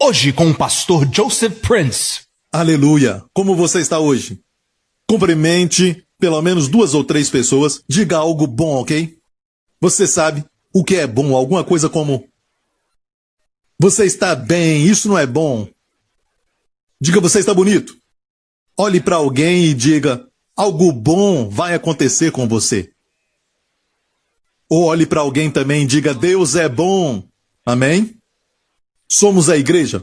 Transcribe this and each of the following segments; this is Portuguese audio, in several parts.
Hoje com o pastor Joseph Prince. Aleluia! Como você está hoje? Cumprimente pelo menos 2 ou 3 pessoas. Diga algo bom, ok? Você sabe o que é bom? Alguma coisa como: você está bem, isso não é bom. Diga: você está bonito. Olhe para alguém e diga: algo bom vai acontecer com você. Ou olhe para alguém também e diga: Deus é bom. Amém? Somos a igreja.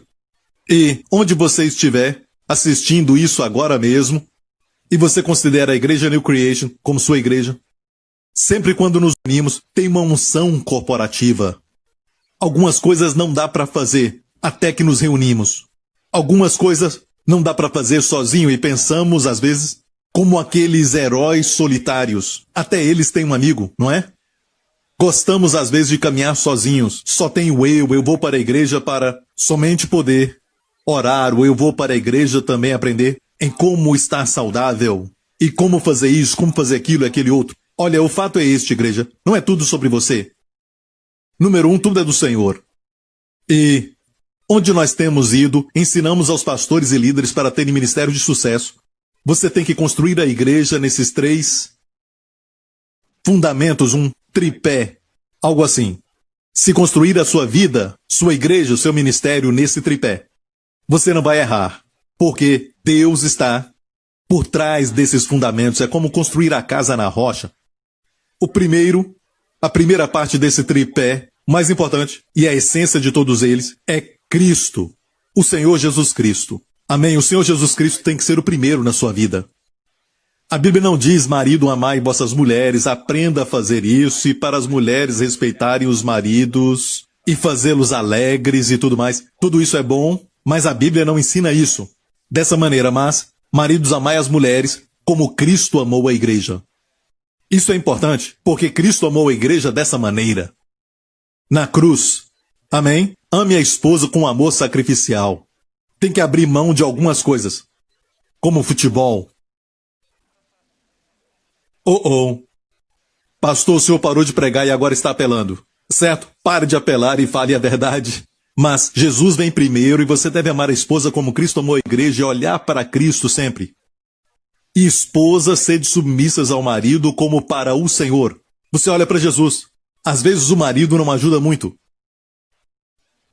E onde você estiver assistindo isso agora mesmo, e você considera a Igreja New Creation como sua igreja, sempre quando nos unimos, tem uma unção corporativa. Algumas coisas não dá para fazer até que nos reunimos. Algumas coisas não dá para fazer sozinho e pensamos, às vezes, como aqueles heróis solitários. Até eles têm um amigo, não é? Gostamos, às vezes, de caminhar sozinhos. Só tenho eu vou para a igreja para somente poder orar, ou eu vou para a igreja também aprender em como estar saudável, e como fazer isso, como fazer aquilo e aquele outro. Olha, o fato é este, igreja, não é tudo sobre você. Número 1, tudo é do Senhor. E onde nós temos ido, ensinamos aos pastores e líderes para terem ministério de sucesso. Você tem que construir a igreja nesses 3 fundamentos, um tripé, algo assim. Se construir a sua vida, sua igreja, o seu ministério nesse tripé, você não vai errar, porque Deus está por trás desses fundamentos. É como construir a casa na rocha. A primeira parte desse tripé, mais importante, e a essência de todos eles, é Cristo, o Senhor Jesus Cristo. Amém? O Senhor Jesus Cristo tem que ser o primeiro na sua vida. A Bíblia não diz: marido, amai vossas mulheres, aprenda a fazer isso, e para as mulheres respeitarem os maridos e fazê-los alegres e tudo mais. Tudo isso é bom, mas a Bíblia não ensina isso dessa maneira. Mas, maridos, amai as mulheres como Cristo amou a igreja. Isso é importante, porque Cristo amou a igreja dessa maneira. Na cruz. Amém? Ame a esposa com amor sacrificial. Tem que abrir mão de algumas coisas, como futebol. Pastor, o senhor parou de pregar e agora está apelando. Certo? Pare de apelar e fale a verdade. Mas Jesus vem primeiro e você deve amar a esposa como Cristo amou a igreja e olhar para Cristo sempre. E esposas, sede submissas ao marido como para o Senhor. Você olha para Jesus. Às vezes o marido não ajuda muito.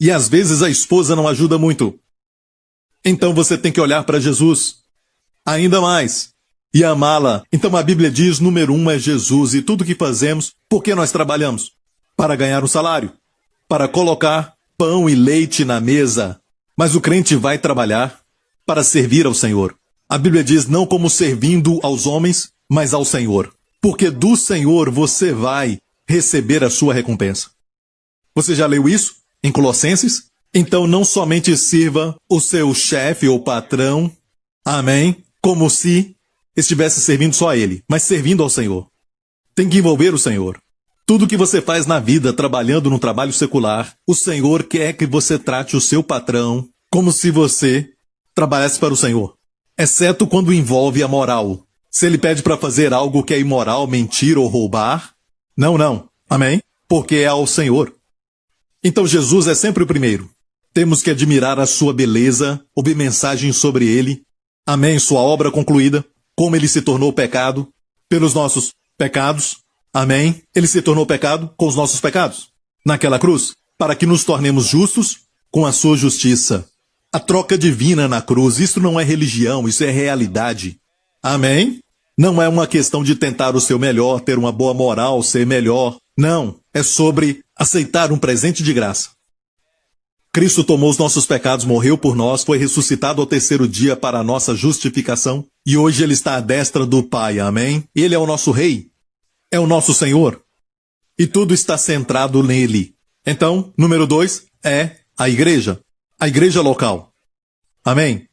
E às vezes a esposa não ajuda muito. Então você tem que olhar para Jesus ainda mais e amá-la. Então a Bíblia diz: número 1 é Jesus, e tudo que fazemos, por que nós trabalhamos? Para ganhar um salário, para colocar pão e leite na mesa. Mas o crente vai trabalhar para servir ao Senhor. A Bíblia diz: não como servindo aos homens, mas ao Senhor. Porque do Senhor você vai receber a sua recompensa. Você já leu isso em Colossenses? Então não somente sirva o seu chefe ou patrão, amém, como se estivesse servindo só a ele, mas servindo ao Senhor. Tem que envolver o Senhor. Tudo que você faz na vida, trabalhando num trabalho secular, o Senhor quer que você trate o seu patrão como se você trabalhasse para o Senhor. Exceto quando envolve a moral. Se ele pede para fazer algo que é imoral, mentir ou roubar, não. Amém? Porque é ao Senhor. Então Jesus é sempre o primeiro. Temos que admirar a sua beleza, ouvir mensagens sobre ele. Amém? Sua obra concluída. Como ele se tornou pecado pelos nossos pecados. Amém? Ele se tornou pecado com os nossos pecados naquela cruz, para que nos tornemos justos com a sua justiça. A troca divina na cruz, isso não é religião, isso é realidade. Amém? Não é uma questão de tentar o seu melhor, ter uma boa moral, ser melhor. Não, é sobre aceitar um presente de graça. Cristo tomou os nossos pecados, morreu por nós, foi ressuscitado ao 3º dia para a nossa justificação, e hoje ele está à destra do Pai, amém? Ele é o nosso Rei, é o nosso Senhor, e tudo está centrado nele. Então, número 2 é a igreja local, amém?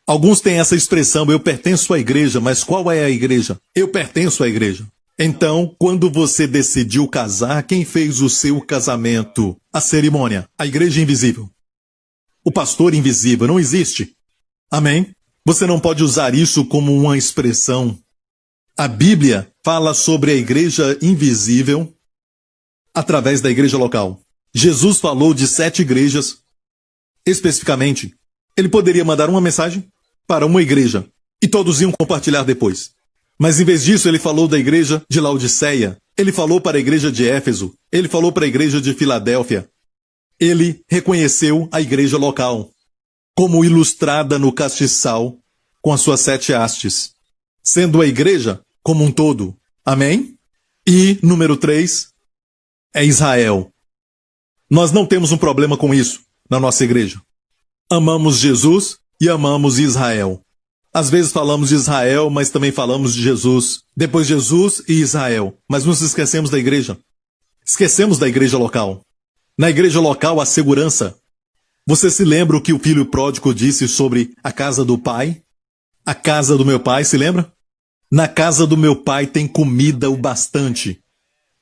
Alguns têm essa expressão: eu pertenço à igreja, mas qual é a igreja? Eu pertenço à igreja. Então, quando você decidiu casar, quem fez o seu casamento? A cerimônia. A igreja invisível. O pastor invisível não existe. Amém? Você não pode usar isso como uma expressão. A Bíblia fala sobre a igreja invisível através da igreja local. Jesus falou de 7 igrejas Especificamente, ele poderia mandar uma mensagem para uma igreja e todos iam compartilhar depois. Mas em vez disso, ele falou da igreja de Laodiceia, ele falou para a igreja de Éfeso, ele falou para a igreja de Filadélfia. Ele reconheceu a igreja local, como ilustrada no castiçal, com as suas 7 hastes, sendo a igreja como um todo. Amém? E, número 3, é Israel. Nós não temos um problema com isso na nossa igreja. Amamos Jesus e amamos Israel. Às vezes falamos de Israel, mas também falamos de Jesus. Depois Jesus e Israel. Mas nos esquecemos da igreja. Esquecemos da igreja local. Na igreja local, a segurança. Você se lembra o que o filho pródigo disse sobre a casa do pai? A casa do meu pai, se lembra? Na casa do meu pai tem comida o bastante.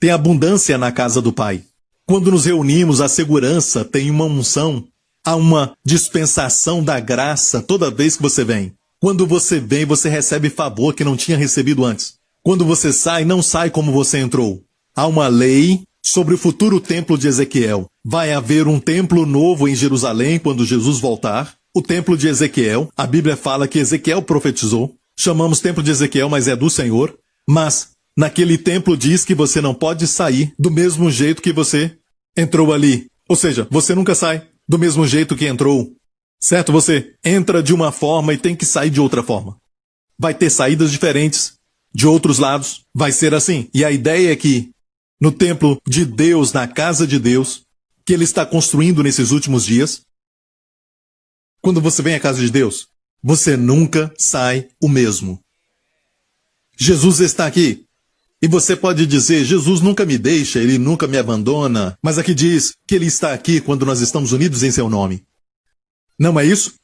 Tem abundância na casa do pai. Quando nos reunimos, a segurança tem uma unção. Há uma dispensação da graça toda vez que você vem. Quando você vem, você recebe favor que não tinha recebido antes. Quando você sai, não sai como você entrou. Há uma lei sobre o futuro templo de Ezequiel. Vai haver um templo novo em Jerusalém quando Jesus voltar. O templo de Ezequiel, a Bíblia fala que Ezequiel profetizou. Chamamos templo de Ezequiel, mas é do Senhor. Mas naquele templo diz que você não pode sair do mesmo jeito que você entrou ali. Ou seja, você nunca sai do mesmo jeito que entrou. Certo? Você entra de uma forma e tem que sair de outra forma. Vai ter saídas diferentes de outros lados. Vai ser assim. E a ideia é que no templo de Deus, na casa de Deus, que Ele está construindo nesses últimos dias, quando você vem à casa de Deus, você nunca sai o mesmo. Jesus está aqui. E você pode dizer, Jesus nunca me deixa, Ele nunca me abandona. Mas aqui diz que Ele está aqui quando nós estamos unidos em seu nome. Não é isso?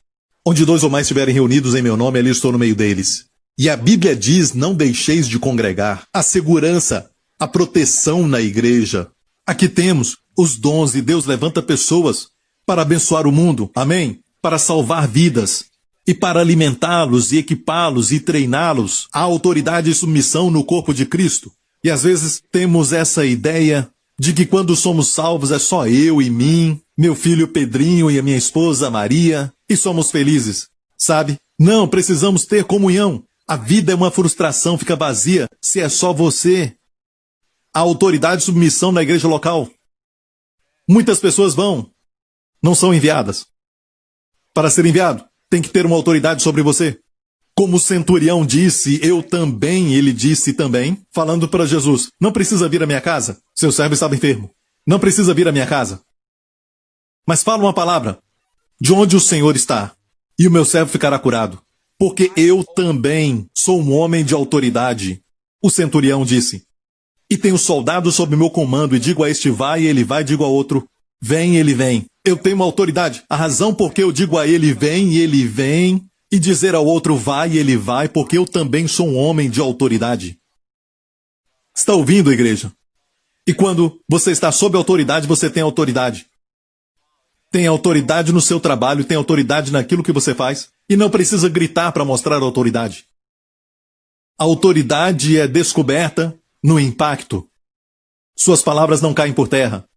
Onde 2 ou mais estiverem reunidos em meu nome, ali estou no meio deles. E a Bíblia diz, não deixeis de congregar. A segurança, a proteção na igreja. Aqui temos os dons e Deus levanta pessoas para abençoar o mundo. Amém? Para salvar vidas. E para alimentá-los e equipá-los e treiná-los. Há autoridade e submissão no corpo de Cristo. E às vezes temos essa ideia de que quando somos salvos é só eu e mim, meu filho Pedrinho e a minha esposa Maria, e somos felizes, sabe? Não, precisamos ter comunhão. A vida é uma frustração, fica vazia se é só você. Há autoridade e submissão na igreja local. Muitas pessoas vão, não são enviadas. Para ser enviado, tem que ter uma autoridade sobre você. Como o centurião disse, eu também, ele disse também, falando para Jesus, não precisa vir à minha casa, seu servo estava enfermo. Não precisa vir à minha casa. Mas fala uma palavra, de onde o Senhor está, e o meu servo ficará curado. Porque eu também sou um homem de autoridade. O centurião disse, e tenho soldados sob meu comando, e digo a este vai, e ele vai, digo ao outro, vem, ele vem. Eu tenho uma autoridade. A razão porque eu digo a ele vem, e ele vem, e dizer ao outro vai, e ele vai, porque eu também sou um homem de autoridade. Está ouvindo, igreja? E quando você está sob autoridade, você tem autoridade. Tem autoridade no seu trabalho, tem autoridade naquilo que você faz, e não precisa gritar para mostrar autoridade. A autoridade é descoberta no impacto. Suas palavras não caem por terra.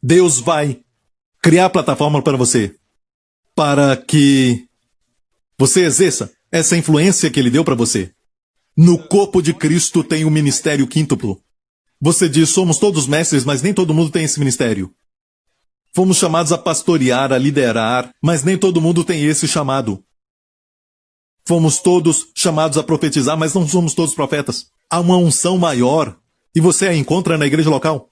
Deus vai criar plataforma para você, para que você exerça essa influência que Ele deu para você. No corpo de Cristo tem um ministério quíntuplo. Você diz, somos todos mestres, mas nem todo mundo tem esse ministério. Fomos chamados a pastorear, a liderar, mas nem todo mundo tem esse chamado. Fomos todos chamados a profetizar, mas não somos todos profetas. Há uma unção maior, e você a encontra na igreja local.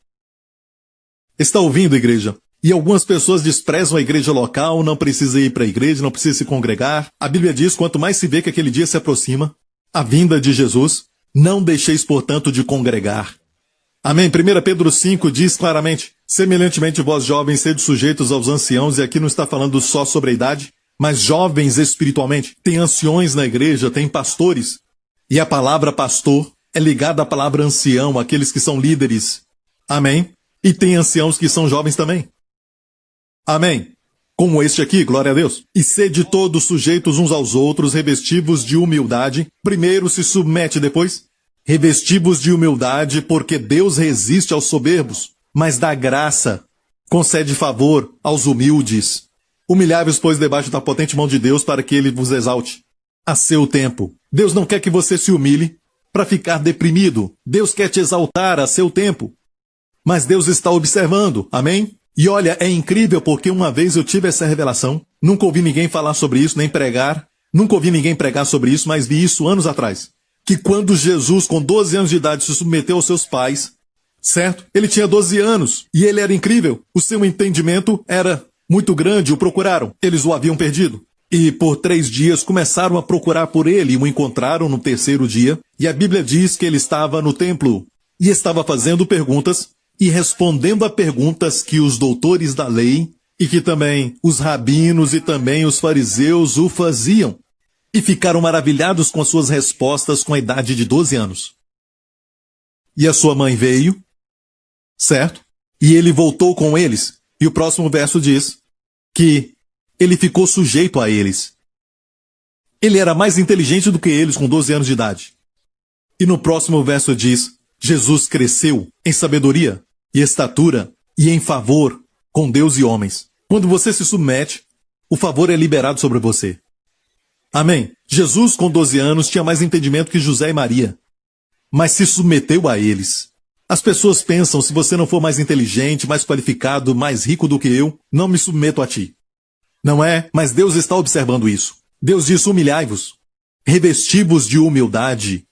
Está ouvindo, igreja? E algumas pessoas desprezam a igreja local, não precisa ir para a igreja, não precisa se congregar. A Bíblia diz, quanto mais se vê que aquele dia se aproxima, a vinda de Jesus, não deixeis, portanto, de congregar. Amém? 1 Pedro 5 diz claramente, semelhantemente vós jovens, sede sujeitos aos anciãos, e aqui não está falando só sobre a idade, mas jovens espiritualmente. Tem anciões na igreja, tem pastores. E a palavra pastor é ligada à palavra ancião, aqueles que são líderes. Amém? E tem anciãos que são jovens também. Amém? Como este aqui, glória a Deus. E sede todos sujeitos uns aos outros, revestivos de humildade. Primeiro se submete, depois revestivos de humildade, porque Deus resiste aos soberbos, mas dá graça. concede favor aos humildes. Humilhai-vos, pois, debaixo da potente mão de Deus, para que ele vos exalte a seu tempo. Deus não quer que você se humilhe para ficar deprimido. Deus quer te exaltar a seu tempo. Mas Deus está observando, amém? E olha, é incrível porque uma vez eu tive essa revelação. Nunca ouvi ninguém falar sobre isso, nem pregar. Nunca ouvi ninguém pregar sobre isso, mas vi isso anos atrás. Que quando Jesus, com 12 anos de idade, se submeteu aos seus pais, certo? Ele tinha 12 anos e ele era incrível. O seu entendimento era muito grande, o procuraram. Eles o haviam perdido. E por 3 dias começaram a procurar por ele e o encontraram no 3º dia. E a Bíblia diz que ele estava no templo e estava fazendo perguntas e respondendo a perguntas que os doutores da lei e que também os rabinos e também os fariseus o faziam. E ficaram maravilhados com as suas respostas com a idade de 12 anos. E a sua mãe veio, certo? E ele voltou com eles. E o próximo verso diz que ele ficou sujeito a eles. Ele era mais inteligente do que eles com 12 anos de idade. E no próximo verso diz, Jesus cresceu em sabedoria e estatura e em favor com Deus e homens. Quando você se submete, o favor é liberado sobre você. Amém. Jesus, com 12 anos, tinha mais entendimento que José e Maria, mas se submeteu a eles. As pessoas pensam, se você não for mais inteligente, mais qualificado, mais rico do que eu, não me submeto a ti. Não é? Mas Deus está observando isso. Deus diz, humilhai-vos, revesti-vos de humildade.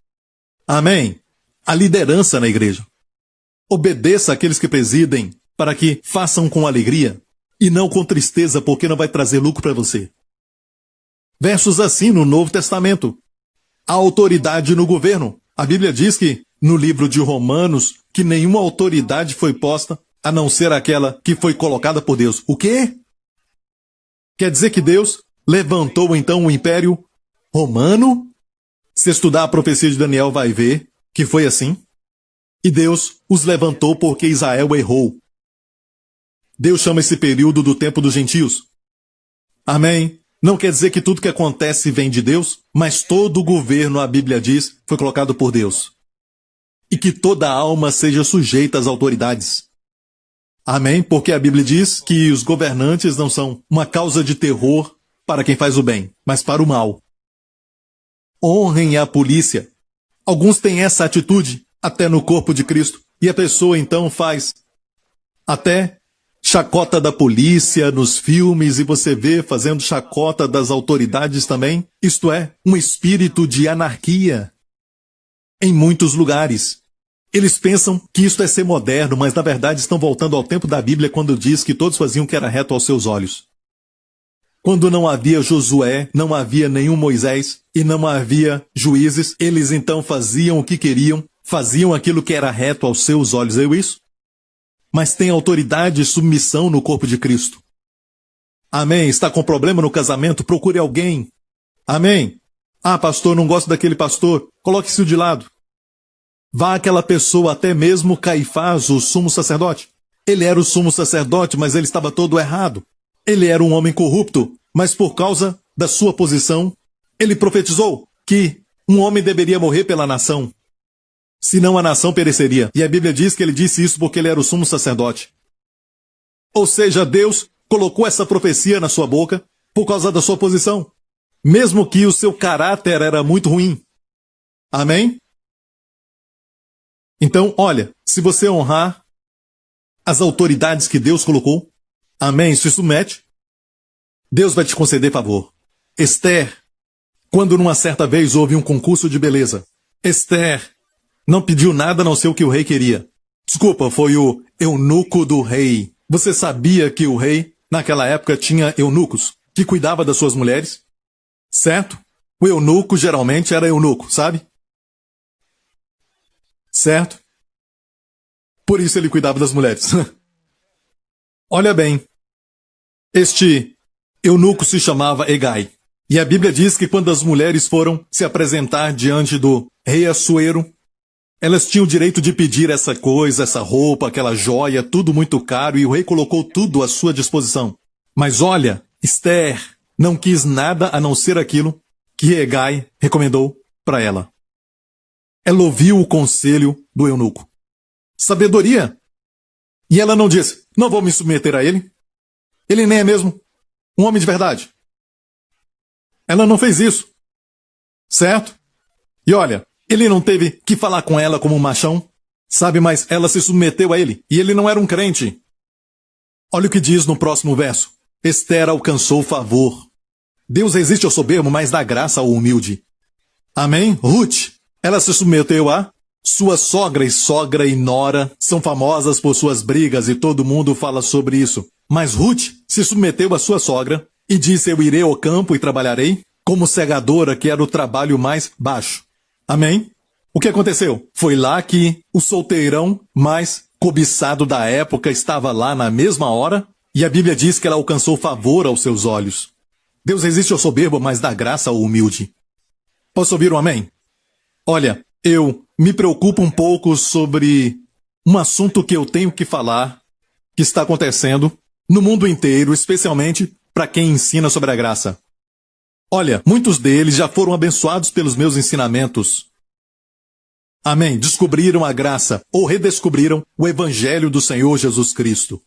Amém. A liderança na igreja. Obedeça àqueles que presidem, para que façam com alegria, e não com tristeza, porque não vai trazer lucro para você. Versos assim no Novo Testamento. A autoridade no governo. A Bíblia diz que, no livro de Romanos, que nenhuma autoridade foi posta, a não ser aquela que foi colocada por Deus. O quê? Quer dizer que Deus levantou então o Império Romano? Se estudar a profecia de Daniel vai ver que foi assim. E Deus os levantou porque Israel errou. Deus chama esse período do tempo dos gentios. Amém? Não quer dizer que tudo que acontece vem de Deus, mas todo o governo, a Bíblia diz, foi colocado por Deus. E que toda alma seja sujeita às autoridades. Amém? Porque a Bíblia diz que os governantes não são uma causa de terror para quem faz o bem, mas para o mal. Honrem a polícia. Alguns têm essa atitude, até no corpo de Cristo. E a pessoa então faz até chacota da polícia nos filmes e você vê fazendo chacota das autoridades também. Isto é, um espírito de anarquia em muitos lugares. Eles pensam que isto é ser moderno, mas na verdade estão voltando ao tempo da Bíblia quando diz que todos faziam o que era reto aos seus olhos. Quando não havia Josué, não havia nenhum Moisés e não havia juízes, eles então faziam o que queriam, faziam aquilo que era reto aos seus olhos. É isso? Mas tem autoridade e submissão no corpo de Cristo. Amém? Está com problema no casamento? Procure alguém. Amém? Ah, pastor, não gosto daquele pastor. Coloque-se de lado. Vá àquela pessoa, até mesmo Caifás, o sumo sacerdote. Ele era o sumo sacerdote, mas ele estava todo errado. Ele era um homem corrupto, mas por causa da sua posição, ele profetizou que um homem deveria morrer pela nação. Senão a nação pereceria. E a Bíblia diz que ele disse isso porque ele era o sumo sacerdote. Ou seja, Deus colocou essa profecia na sua boca por causa da sua posição. Mesmo que o seu caráter era muito ruim. Amém? Então, olha, se você honrar as autoridades que Deus colocou, amém, se submete, Deus vai te conceder favor. Esther, quando numa certa vez houve um concurso de beleza, Esther não pediu nada a não ser o que o rei queria. Desculpa, foi o eunuco do rei. Você sabia que o rei, naquela época, tinha eunucos que cuidava das suas mulheres? Certo? O eunuco geralmente era eunuco, sabe? Certo? Por isso ele cuidava das mulheres. Olha bem, este eunuco se chamava Hegai. E a Bíblia diz que quando as mulheres foram se apresentar diante do rei Assuero, elas tinham o direito de pedir essa coisa, essa roupa, aquela joia, tudo muito caro, e o rei colocou tudo à sua disposição. Mas olha, Esther não quis nada a não ser aquilo que Hegai recomendou para ela. Ela ouviu o conselho do eunuco. Sabedoria. E ela não disse, não vou me submeter a ele. Ele nem é mesmo um homem de verdade. Ela não fez isso. Certo? E olha, ele não teve que falar com ela como um machão. Sabe, mas ela se submeteu a ele. E ele não era um crente. Olha o que diz no próximo verso. Esther alcançou favor. Deus resiste ao soberbo, mas dá graça ao humilde. Amém? Ruth, ela se submeteu a... Sua sogra e nora são famosas por suas brigas e todo mundo fala sobre isso. Mas Ruth se submeteu à sua sogra e disse, eu irei ao campo e trabalharei como segadora, que era o trabalho mais baixo. Amém? O que aconteceu? Foi lá que o solteirão mais cobiçado da época estava lá na mesma hora e a Bíblia diz que ela alcançou favor aos seus olhos. Deus resiste ao soberbo, mas dá graça ao humilde. Posso ouvir um amém? Olha, eu me preocupo um pouco sobre um assunto que eu tenho que falar, que está acontecendo no mundo inteiro, especialmente para quem ensina sobre a graça. Olha, muitos deles já foram abençoados pelos meus ensinamentos. Amém. Descobriram a graça ou redescobriram o Evangelho do Senhor Jesus Cristo.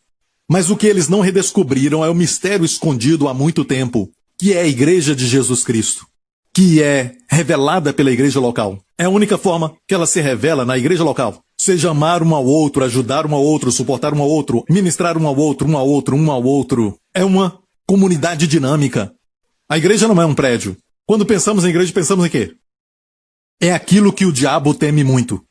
Mas o que eles não redescobriram é o mistério escondido há muito tempo, que é a Igreja de Jesus Cristo, que é revelada pela igreja local. É a única forma que ela se revela na igreja local. Seja amar um ao outro, ajudar um ao outro, suportar um ao outro, ministrar um ao outro, um ao outro, um ao outro. É uma comunidade dinâmica. A igreja não é um prédio. Quando pensamos em igreja, pensamos em quê? É aquilo que o diabo teme muito.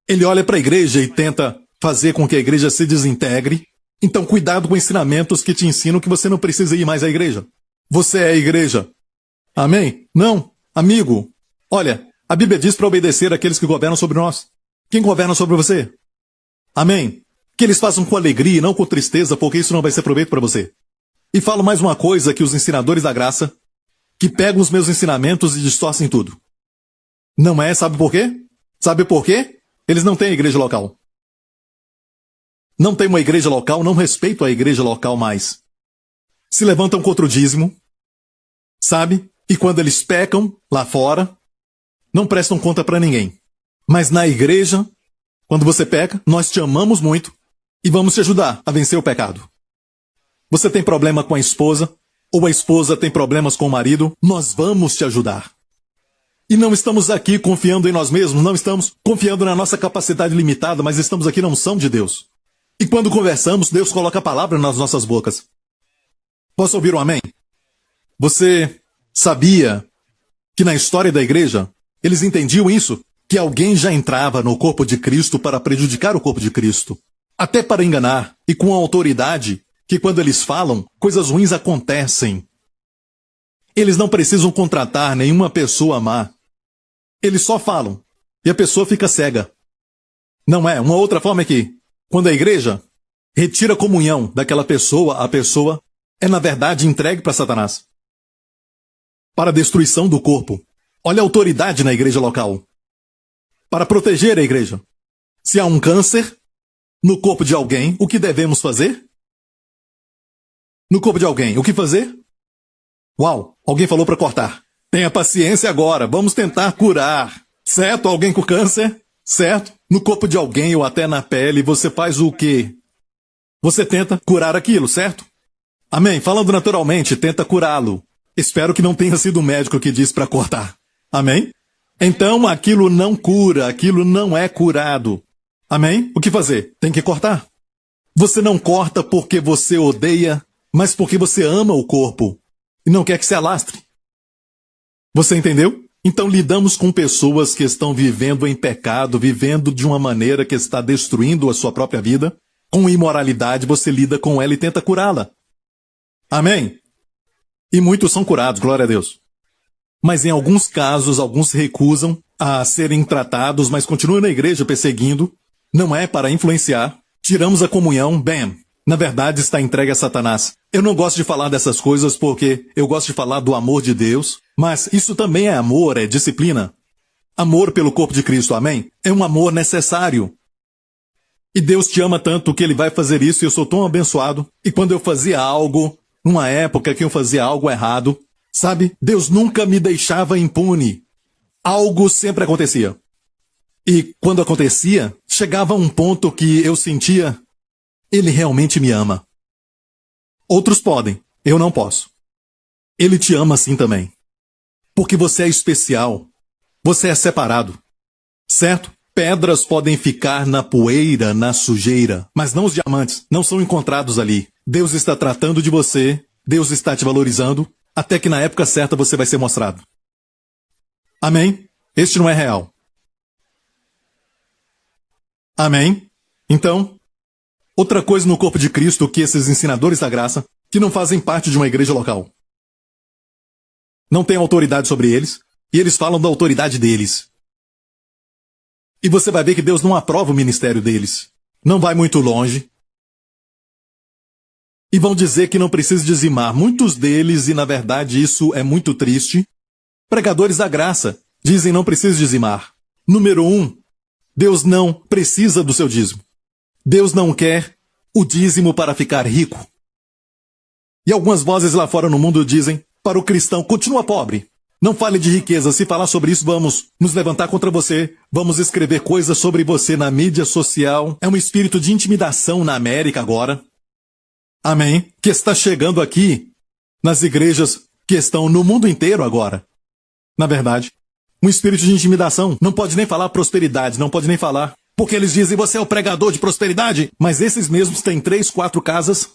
Ele olha para a igreja e tenta fazer com que a igreja se desintegre. Então, cuidado com ensinamentos que te ensinam que você não precisa ir mais à igreja. Você é a igreja. Amém? Não, amigo. Olha, a Bíblia diz para obedecer àqueles que governam sobre nós. Quem governa sobre você? Amém? Que eles façam com alegria e não com tristeza, porque isso não vai ser proveito para você. E falo mais uma coisa que os ensinadores da graça, que pegam os meus ensinamentos e distorcem tudo. Não é, sabe por quê? Sabe por quê? Eles não têm igreja local. Não tem uma igreja local, não respeitam a igreja local mais. Se levantam contra o dízimo, sabe? E quando eles pecam lá fora, não prestam conta para ninguém. Mas na igreja, quando você peca, nós te amamos muito e vamos te ajudar a vencer o pecado. Você tem problema com a esposa, ou a esposa tem problemas com o marido, nós vamos te ajudar. E não estamos aqui confiando em nós mesmos, não estamos confiando na nossa capacidade limitada, mas estamos aqui na unção de Deus. E quando conversamos, Deus coloca a palavra nas nossas bocas. Posso ouvir um amém? Você sabia que na história da igreja, eles entendiam isso? Que alguém já entrava no corpo de Cristo para prejudicar o corpo de Cristo. Até para enganar, e com a autoridade, que quando eles falam, coisas ruins acontecem. Eles não precisam contratar nenhuma pessoa má. Eles só falam, e a pessoa fica cega. Não é? Uma outra forma é que, quando a igreja retira a comunhão daquela pessoa, a pessoa é na verdade entregue para Satanás. Para a destruição do corpo. Olha a autoridade na igreja local. Para proteger a igreja. Se há um câncer no corpo de alguém, o que devemos fazer? No corpo de alguém, o que fazer? Uau, alguém falou para cortar. Tenha paciência agora, vamos tentar curar. Certo? Alguém com câncer? Certo? No corpo de alguém ou até na pele, você faz o quê? Você tenta curar aquilo, certo? Amém? Falando naturalmente, tenta curá-lo. Espero que não tenha sido o médico que disse para cortar. Amém? Então aquilo não cura, aquilo não é curado. Amém? O que fazer? Tem que cortar. Você não corta porque você odeia, mas porque você ama o corpo e não quer que se alastre. Você entendeu? Então lidamos com pessoas que estão vivendo em pecado, vivendo de uma maneira que está destruindo a sua própria vida. Com imoralidade, você lida com ela e tenta curá-la. Amém? E muitos são curados, glória a Deus. Mas em alguns casos, alguns se recusam a serem tratados, mas continuam na igreja perseguindo. Não é para influenciar. Tiramos a comunhão, bam. Na verdade, está entregue a Satanás. Eu não gosto de falar dessas coisas porque eu gosto de falar do amor de Deus, mas isso também é amor, é disciplina. Amor pelo corpo de Cristo, amém? É um amor necessário. E Deus te ama tanto que Ele vai fazer isso e eu sou tão abençoado. E quando eu fazia algo, numa época que eu fazia algo errado, sabe? Deus nunca me deixava impune. Algo sempre acontecia. E quando acontecia, chegava um ponto que eu sentia Ele realmente me ama. Outros podem, eu não posso. Ele te ama assim também. Porque você é especial. Você é separado. Certo? Pedras podem ficar na poeira, na sujeira, mas não os diamantes, não são encontrados ali. Deus está tratando de você, Deus está te valorizando, até que na época certa você vai ser mostrado. Amém? Este não é real. Amém? Então, outra coisa no corpo de Cristo que esses ensinadores da graça, que não fazem parte de uma igreja local. Não têm autoridade sobre eles, e eles falam da autoridade deles. E você vai ver que Deus não aprova o ministério deles. Não vai muito longe. E vão dizer que não precisa dizimar. Muitos deles, e na verdade isso é muito triste, pregadores da graça, dizem não precisa dizimar. Número 1, Deus não precisa do seu dízimo. Deus não quer o dízimo para ficar rico. E algumas vozes lá fora no mundo dizem, para o cristão, continua pobre. Não fale de riqueza. Se falar sobre isso, vamos nos levantar contra você. Vamos escrever coisas sobre você na mídia social. É um espírito de intimidação na América agora. Amém? Que está chegando aqui nas igrejas que estão no mundo inteiro agora. Na verdade, um espírito de intimidação. Não pode nem falar prosperidade, não pode nem falar. Porque eles dizem, você é o pregador de prosperidade. Mas esses mesmos têm 3, 4 casas.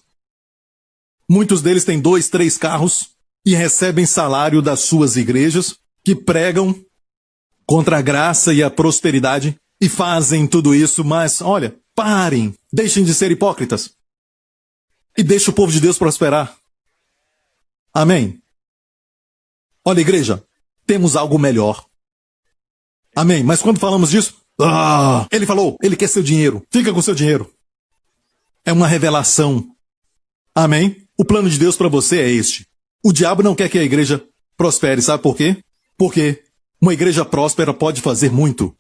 Muitos deles têm 2, 3 carros. E recebem salário das suas igrejas, que pregam contra a graça e a prosperidade, e fazem tudo isso, mas, olha, parem, deixem de ser hipócritas. E deixe o povo de Deus prosperar. Amém? Olha, igreja, temos algo melhor. Amém? Mas quando falamos disso, ele falou, ele quer seu dinheiro, fica com seu dinheiro. É uma revelação. Amém? O plano de Deus para você é este. O diabo não quer que a igreja prospere, sabe por quê? Porque uma igreja próspera pode fazer muito.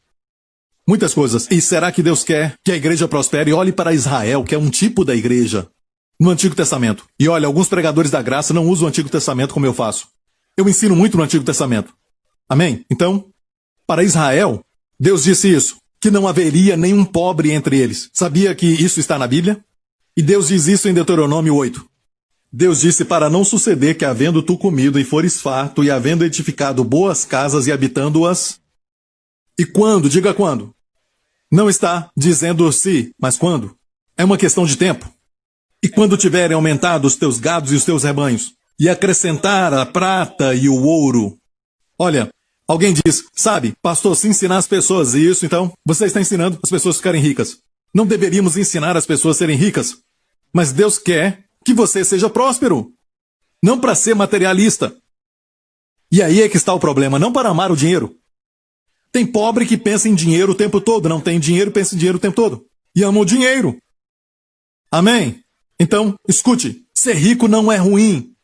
Muitas coisas. E será que Deus quer que a igreja prospere? Olhe para Israel, que é um tipo da igreja no Antigo Testamento. E olha, alguns pregadores da graça não usam o Antigo Testamento como eu faço. Eu ensino muito no Antigo Testamento. Amém? Então, para Israel, Deus disse isso, que não haveria nenhum pobre entre eles. Sabia que isso está na Bíblia? E Deus diz isso em Deuteronômio 8. Deus disse para não suceder que, havendo tu comido e fores farto, e havendo edificado boas casas e habitando-as. E quando? Diga quando. Não está dizendo se, mas quando. É uma questão de tempo. E quando tiverem aumentado os teus gados e os teus rebanhos, e acrescentar a prata e o ouro. Olha, alguém diz, sabe, pastor, se ensinar as pessoas isso, então, você está ensinando as pessoas a ficarem ricas. Não deveríamos ensinar as pessoas a serem ricas. Mas Deus quer que você seja próspero, não para ser materialista. E aí é que está o problema, não para amar o dinheiro. Tem pobre que pensa em dinheiro o tempo todo, não tem dinheiro e pensa em dinheiro o tempo todo. E ama o dinheiro. Amém? Então, escute, ser rico não é ruim.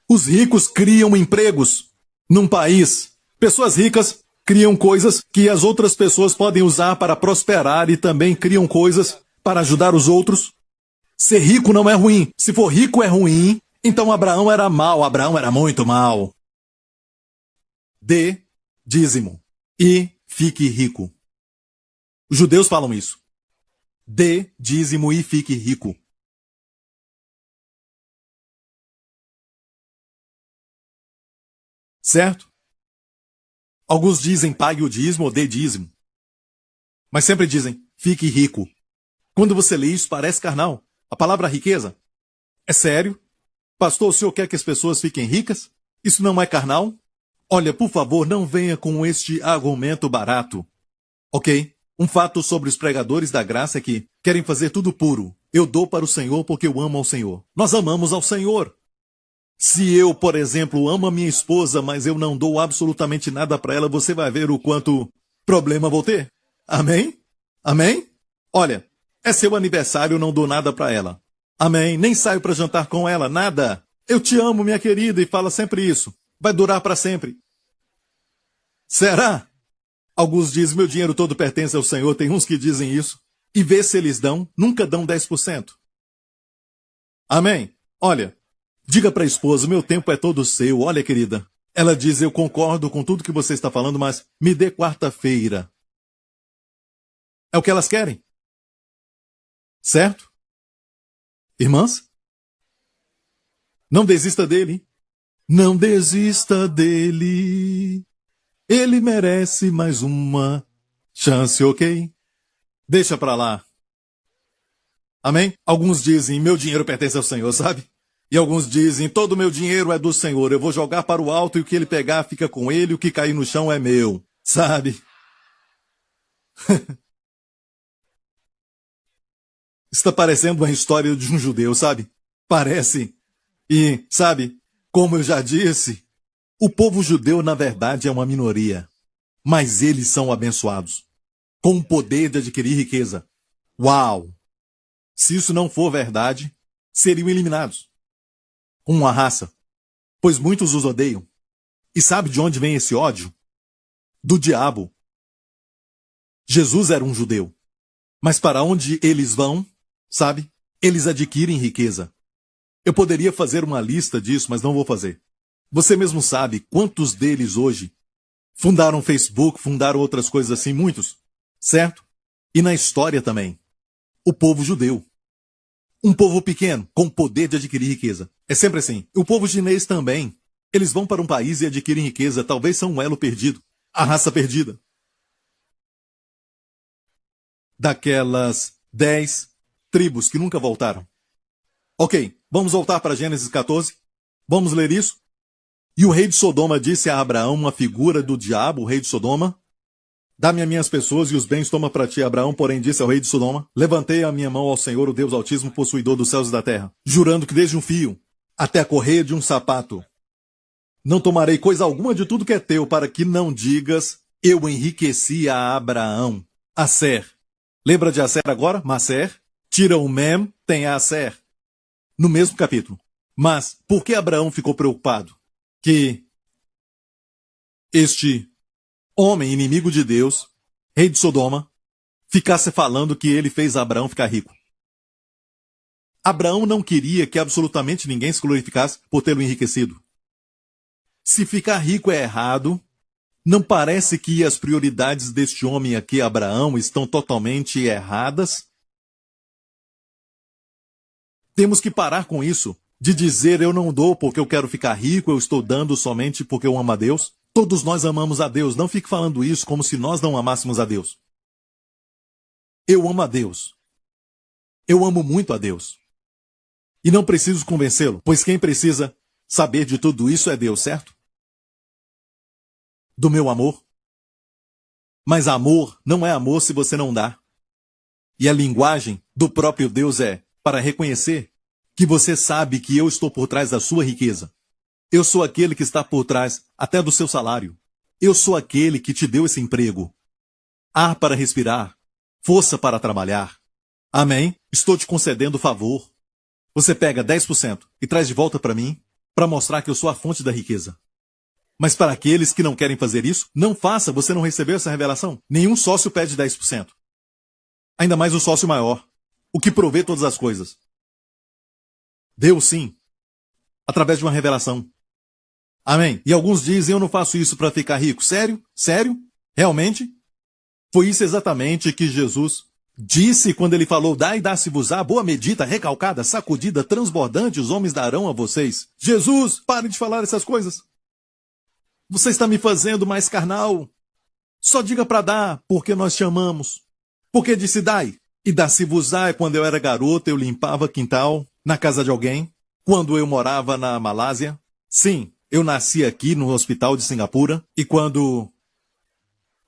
Os ricos criam empregos num país. Pessoas ricas criam coisas que as outras pessoas podem usar para prosperar e também criam coisas para ajudar os outros. Ser rico não é ruim. Se for rico é ruim, então Abraão era mau. Abraão era muito mau. Dê dízimo e fique rico. Os judeus falam isso. Dê dízimo e fique rico. Certo? Alguns dizem pague o dízimo ou dê dízimo. Mas sempre dizem fique rico. Quando você lê isso, parece carnal. A palavra riqueza é sério? Pastor, o senhor quer que as pessoas fiquem ricas? Isso não é carnal? Olha, por favor, não venha com este argumento barato. Ok? Um fato sobre os pregadores da graça é que querem fazer tudo puro. Eu dou para o Senhor porque eu amo ao Senhor. Nós amamos ao Senhor. Se eu, por exemplo, amo a minha esposa, mas eu não dou absolutamente nada para ela, você vai ver o quanto problema vou ter. Amém? Amém? Olha, é seu aniversário, eu não dou nada para ela. Amém? Nem saio para jantar com ela, nada. Eu te amo, minha querida, e fala sempre isso. Vai durar para sempre. Será? Alguns dizem, meu dinheiro todo pertence ao Senhor. Tem uns que dizem isso. E vê se eles dão, nunca dão 10%. Amém? Olha, diga para a esposa, meu tempo é todo seu. Olha, querida. Ela diz, eu concordo com tudo que você está falando, mas me dê quarta-feira. É o que elas querem. Certo? Irmãs? Não desista dele. Não desista dele. Ele merece mais uma chance, ok? Deixa pra lá. Amém? Alguns dizem, meu dinheiro pertence ao Senhor, sabe? E alguns dizem, todo o meu dinheiro é do Senhor, eu vou jogar para o alto e o que ele pegar fica com ele, o que cair no chão é meu, sabe? Está parecendo uma história de um judeu, sabe? Parece. E, sabe, como eu já disse, o povo judeu na verdade é uma minoria, mas eles são abençoados, com o poder de adquirir riqueza. Uau! Se isso não for verdade, seriam eliminados. Uma raça, pois muitos os odeiam. E sabe de onde vem esse ódio? Do diabo. Jesus era um judeu. Mas para onde eles vão, sabe? Eles adquirem riqueza. Eu poderia fazer uma lista disso, mas não vou fazer. Você mesmo sabe quantos deles hoje fundaram Facebook, fundaram outras coisas assim, muitos, certo? E na história também. O povo judeu. Um povo pequeno, com poder de adquirir riqueza. É sempre assim. O povo chinês também. Eles vão para um país e adquirem riqueza. Talvez são um elo perdido. A raça perdida. Daquelas 10 tribos que nunca voltaram. Ok, vamos voltar para Gênesis 14. Vamos ler isso? E o rei de Sodoma disse a Abraão, uma figura do diabo, o rei de Sodoma: dá-me as minhas pessoas e os bens toma para ti. Abraão, porém, disse ao rei de Sodoma: levantei a minha mão ao Senhor, o Deus Altíssimo, possuidor dos céus e da terra, jurando que desde um fio até a correia de um sapato não tomarei coisa alguma de tudo que é teu, para que não digas, eu enriqueci a Abraão. Aser. Lembra de Aser agora? Maser. Tira o mem, tem a Aser. No mesmo capítulo. Mas, por que Abraão ficou preocupado? Que este homem inimigo de Deus, rei de Sodoma, ficasse falando que ele fez Abraão ficar rico. Abraão não queria que absolutamente ninguém se glorificasse por tê-lo enriquecido. Se ficar rico é errado, não parece que as prioridades deste homem aqui, Abraão, estão totalmente erradas? Temos que parar com isso, de dizer eu não dou porque eu quero ficar rico, eu estou dando somente porque eu amo a Deus. Todos nós amamos a Deus, não fique falando isso como se nós não amássemos a Deus. Eu amo a Deus. Eu amo muito a Deus. E não preciso convencê-lo, pois quem precisa saber de tudo isso é Deus, certo? Do meu amor. Mas amor não é amor se você não dá. E a linguagem do próprio Deus é para reconhecer que você sabe que eu estou por trás da sua riqueza. Eu sou aquele que está por trás até do seu salário. Eu sou aquele que te deu esse emprego. Ar para respirar. Força para trabalhar. Amém? Estou te concedendo favor. Você pega 10% e traz de volta para mim para mostrar que eu sou a fonte da riqueza. Mas para aqueles que não querem fazer isso, não faça, você não recebeu essa revelação. Nenhum sócio pede 10%. Ainda mais o sócio maior, o que provê todas as coisas. Deus sim, através de uma revelação. Amém? E alguns dizem, eu não faço isso para ficar rico. Sério? Sério? Realmente? Foi isso exatamente que Jesus disse quando ele falou, dai e dá-se-vos-á, boa medida, recalcada, sacudida, transbordante, os homens darão a vocês. Jesus, pare de falar essas coisas. Você está me fazendo mais carnal. Só diga para dar, porque nós te amamos. Porque disse dai. E dá-se-vos-á, quando eu era garota, eu limpava quintal na casa de alguém. Quando eu morava na Malásia. Sim, eu nasci aqui no hospital de Singapura. E quando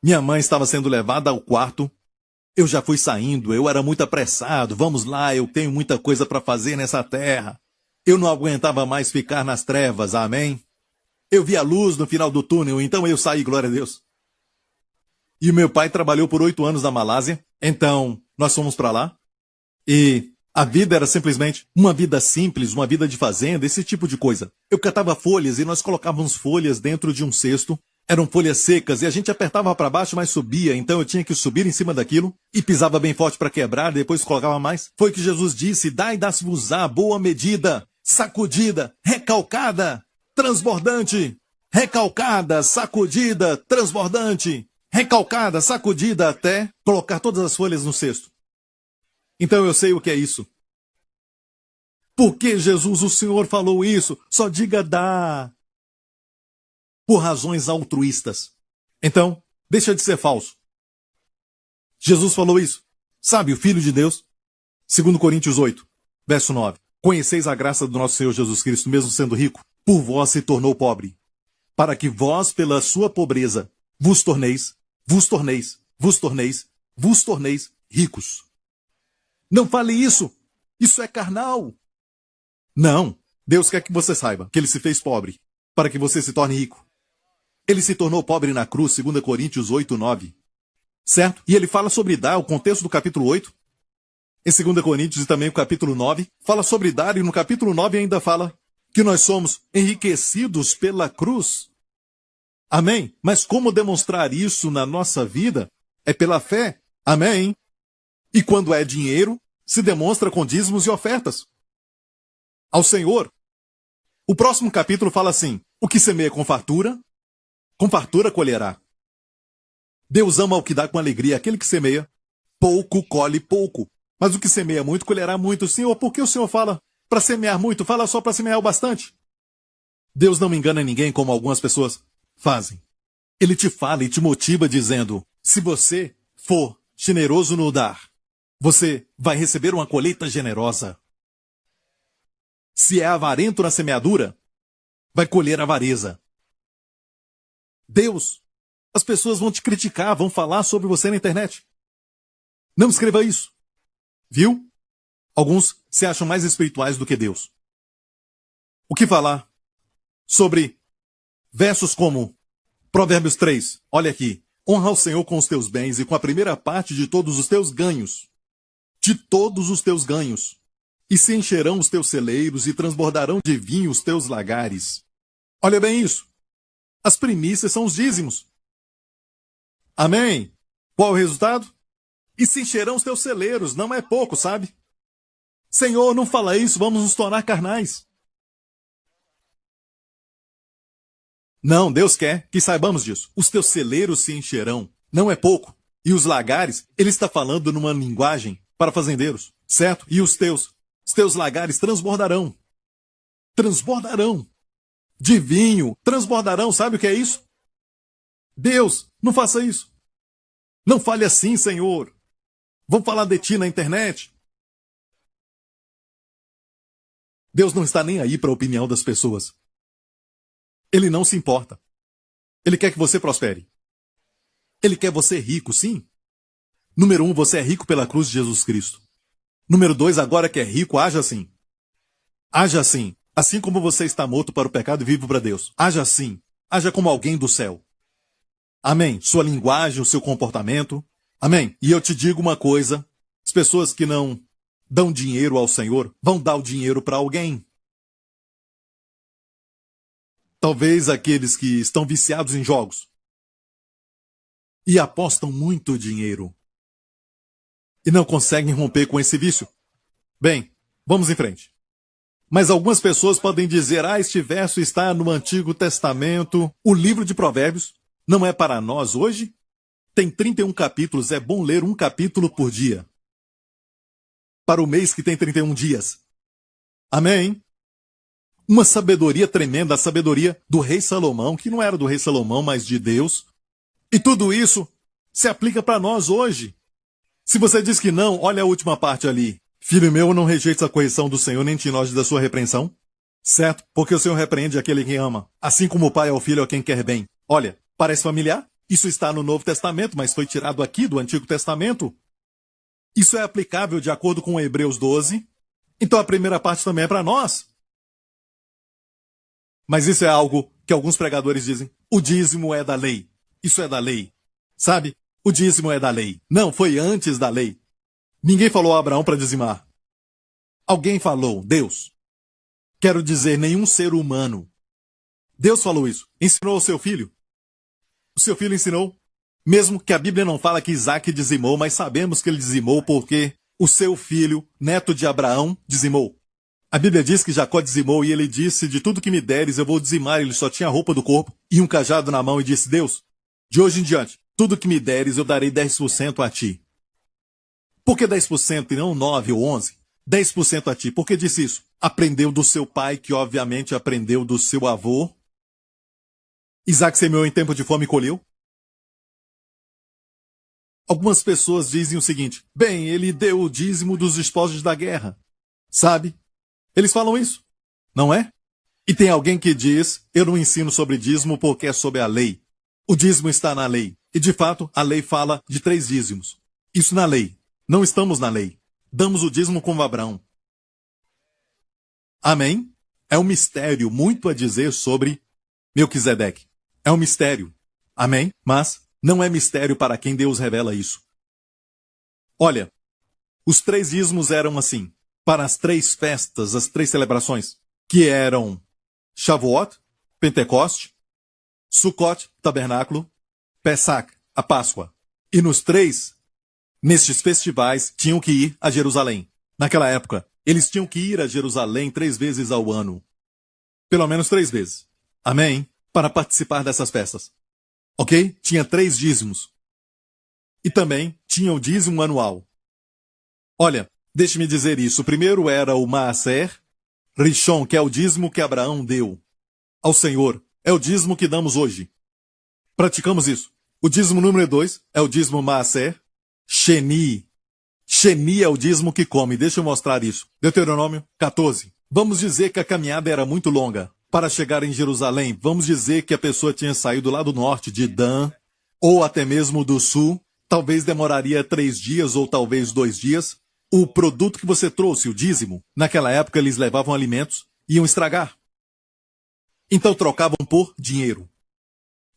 minha mãe estava sendo levada ao quarto, eu já fui saindo, eu era muito apressado. Vamos lá, eu tenho muita coisa para fazer nessa terra. Eu não aguentava mais ficar nas trevas, amém? Eu vi a luz no final do túnel, então eu saí, glória a Deus. E o meu pai trabalhou por 8 anos na Malásia, então nós fomos para lá. E a vida era simplesmente uma vida simples, uma vida de fazenda, esse tipo de coisa. Eu catava folhas e nós colocávamos folhas dentro de um cesto. Eram folhas secas e a gente apertava para baixo, mas subia, então eu tinha que subir em cima daquilo e pisava bem forte para quebrar, depois colocava mais. Foi o que Jesus disse, dai e dá-se-vos-á, boa medida, sacudida, recalcada, transbordante, recalcada, sacudida, transbordante, recalcada, sacudida até colocar todas as folhas no cesto. Então eu sei o que é isso. Por que, Jesus, o Senhor falou isso? Só diga dá. Por razões altruístas. Então, deixa de ser falso. Jesus falou isso. Sabe, o Filho de Deus? 2 Coríntios 8, verso 9. Conheceis a graça do nosso Senhor Jesus Cristo, mesmo sendo rico, por vós se tornou pobre, para que vós, pela sua pobreza, vos torneis ricos. Não fale isso. Isso é carnal. Não. Deus quer que você saiba que ele se fez pobre, para que você se torne rico. Ele se tornou pobre na cruz, 2 Coríntios 8, 9. Certo? E ele fala sobre dar, o contexto do capítulo 8. Em 2 Coríntios e também o capítulo 9, fala sobre dar, e no capítulo 9 ainda fala que nós somos enriquecidos pela cruz. Amém? Mas como demonstrar isso na nossa vida? É pela fé. Amém? E quando é dinheiro, se demonstra com dízimos e ofertas ao Senhor. O próximo capítulo fala assim: o que semeia com fartura colherá. Deus ama o que dá com alegria. Aquele que semeia pouco, colhe pouco. Mas o que semeia muito, colherá muito. Senhor, por que o Senhor fala para semear muito? Fala só para semear o bastante. Deus não engana ninguém como algumas pessoas fazem. Ele te fala e te motiva dizendo: se você for generoso no dar, você vai receber uma colheita generosa. Se é avarento na semeadura, vai colher avareza. Deus, as pessoas vão te criticar, vão falar sobre você na internet. Não escreva isso. Viu? Alguns se acham mais espirituais do que Deus. O que falar sobre versos como Provérbios 3, olha aqui: honra ao Senhor com os teus bens e com a primeira parte de todos os teus ganhos. De todos os teus ganhos. E se encherão os teus celeiros e transbordarão de vinho os teus lagares. Olha bem isso. As primícias são os dízimos. Amém? Qual o resultado? E se encherão os teus celeiros, não é pouco, sabe? Senhor, não fala isso, vamos nos tornar carnais. Não, Deus quer que saibamos disso. Os teus celeiros se encherão, não é pouco. E os lagares, ele está falando numa linguagem para fazendeiros, certo? E os teus lagares transbordarão. Transbordarão. De vinho, transbordarão, sabe o que é isso? Deus, não faça isso. Não fale assim, Senhor. Vão falar de ti na internet. Deus não está nem aí para a opinião das pessoas. Ele não se importa. Ele quer que você prospere. Ele quer você rico, sim. Número 1, você é rico pela cruz de Jesus Cristo. Número 2, agora que é rico, haja assim. Haja assim. Assim como você está morto para o pecado e vivo para Deus. Haja assim. Haja como alguém do céu. Amém. Sua linguagem, o seu comportamento. Amém. E eu te digo uma coisa. As pessoas que não dão dinheiro ao Senhor vão dar o dinheiro para alguém. Talvez aqueles que estão viciados em jogos e apostam muito dinheiro e não conseguem romper com esse vício. Bem, vamos em frente. Mas algumas pessoas podem dizer: este verso está no Antigo Testamento. O livro de Provérbios não é para nós hoje? Tem 31 capítulos, é bom ler um capítulo por dia. Para o mês que tem 31 dias. Amém? Uma sabedoria tremenda, a sabedoria do rei Salomão, que não era do rei Salomão, mas de Deus. E tudo isso se aplica para nós hoje. Se você diz que não, olha a última parte ali. Filho meu, não rejeite a correção do Senhor, nem te enojes da sua repreensão. Certo? Porque o Senhor repreende aquele que ama, assim como o pai ao filho a quem quer bem. Olha, parece familiar? Isso está no Novo Testamento, mas foi tirado aqui do Antigo Testamento. Isso é aplicável de acordo com Hebreus 12. Então a primeira parte também é para nós. Mas isso é algo que alguns pregadores dizem: o dízimo é da lei. Isso é da lei. Sabe? O dízimo é da lei. Não, foi antes da lei. Ninguém falou a Abraão para dizimar. Alguém falou, Deus. Quero dizer, nenhum ser humano. Deus falou isso. Ensinou ao seu filho. O seu filho ensinou. Mesmo que a Bíblia não fala que Isaac dizimou, mas sabemos que ele dizimou porque o seu filho, neto de Abraão, dizimou. A Bíblia diz que Jacó dizimou e ele disse: de tudo que me deres eu vou dizimar. Ele só tinha a roupa do corpo e um cajado na mão e disse: Deus, de hoje em diante, tudo que me deres eu darei 10% a ti. Por que 10% e não 9 ou 11? 10% a ti. Por que disse isso? Aprendeu do seu pai, que obviamente aprendeu do seu avô. Isaac semeou em tempo de fome e colheu. Algumas pessoas dizem o seguinte: bem, ele deu o dízimo dos despojos da guerra. Sabe? Eles falam isso, não é? E tem alguém que diz: eu não ensino sobre dízimo porque é sobre a lei. O dízimo está na lei. E de fato, a lei fala de 3 dízimos. Isso na lei. Não estamos na lei. Damos o dízimo como Abraão. Amém? É um mistério muito a dizer sobre Melquisedeque. É um mistério. Amém? Mas não é mistério para quem Deus revela isso. Olha, os 3 dízimos eram assim, para as 3 festas, as 3 celebrações, que eram Shavuot, Pentecoste, Sukkot, tabernáculo, Pesach, a Páscoa. E nos 3, nestes festivais, tinham que ir a Jerusalém. Naquela época, eles tinham que ir a Jerusalém 3 vezes ao ano. Pelo menos 3 vezes. Amém? Para participar dessas festas. Ok? Tinha 3 dízimos. E também tinha o dízimo anual. Olha, deixe-me dizer isso. O primeiro era o Maaser Rishon, que é o dízimo que Abraão deu ao Senhor. É o dízimo que damos hoje. Praticamos isso. O dízimo número 2 é o dízimo Maaser Sheni. Sheni é o dízimo que come. Deixa eu mostrar isso. Deuteronômio 14. Vamos dizer que a caminhada era muito longa. Para chegar em Jerusalém, vamos dizer que a pessoa tinha saído lá do norte, de Dan, ou até mesmo do sul. Talvez demoraria 3 dias ou talvez 2 dias. O produto que você trouxe, o dízimo, naquela época eles levavam alimentos, iam estragar. Então trocavam por dinheiro.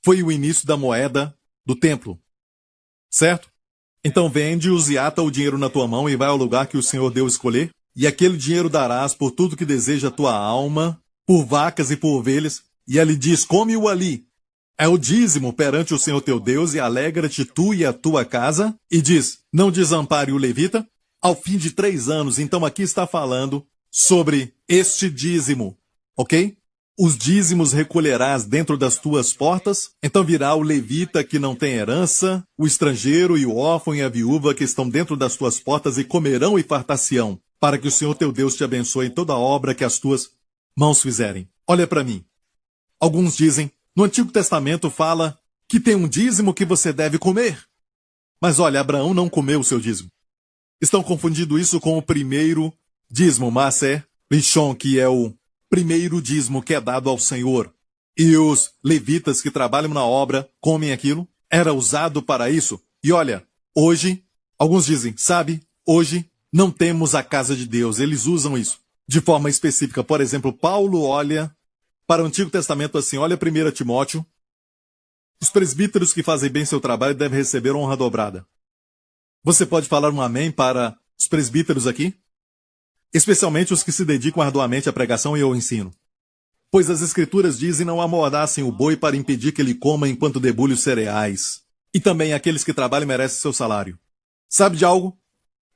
Foi o início da moeda do templo. Certo? Então vende-os e ata o dinheiro na tua mão e vai ao lugar que o Senhor deu escolher. E aquele dinheiro darás por tudo que deseja a tua alma, por vacas e por ovelhas. E ele diz: come-o ali. É o dízimo perante o Senhor teu Deus, e alegra-te tu e a tua casa. E diz: não desampare o levita. Ao fim de 3 anos, então aqui está falando sobre este dízimo, ok? Os dízimos recolherás dentro das tuas portas, então virá o levita que não tem herança, o estrangeiro e o órfão e a viúva que estão dentro das tuas portas e comerão e fartar-se-ão, para que o Senhor teu Deus te abençoe em toda a obra que as tuas mãos fizerem. Olha para mim. Alguns dizem, no Antigo Testamento fala que tem um dízimo que você deve comer. Mas olha, Abraão não comeu o seu dízimo. Estão confundindo isso com o primeiro dízimo, Maaser Rishon, que é o primeiro dízimo que é dado ao Senhor. E os levitas que trabalham na obra comem aquilo. Era usado para isso. E olha, hoje, alguns dizem, sabe, hoje não temos a casa de Deus. Eles usam isso de forma específica. Por exemplo, Paulo olha para o Antigo Testamento assim, olha 1 Timóteo. Os presbíteros que fazem bem seu trabalho devem receber honra dobrada. Você pode falar um amém para os presbíteros aqui? Especialmente os que se dedicam arduamente à pregação e ao ensino. Pois as Escrituras dizem: não amordassem o boi para impedir que ele coma enquanto debulhe os cereais. E também aqueles que trabalham merecem seu salário. Sabe de algo?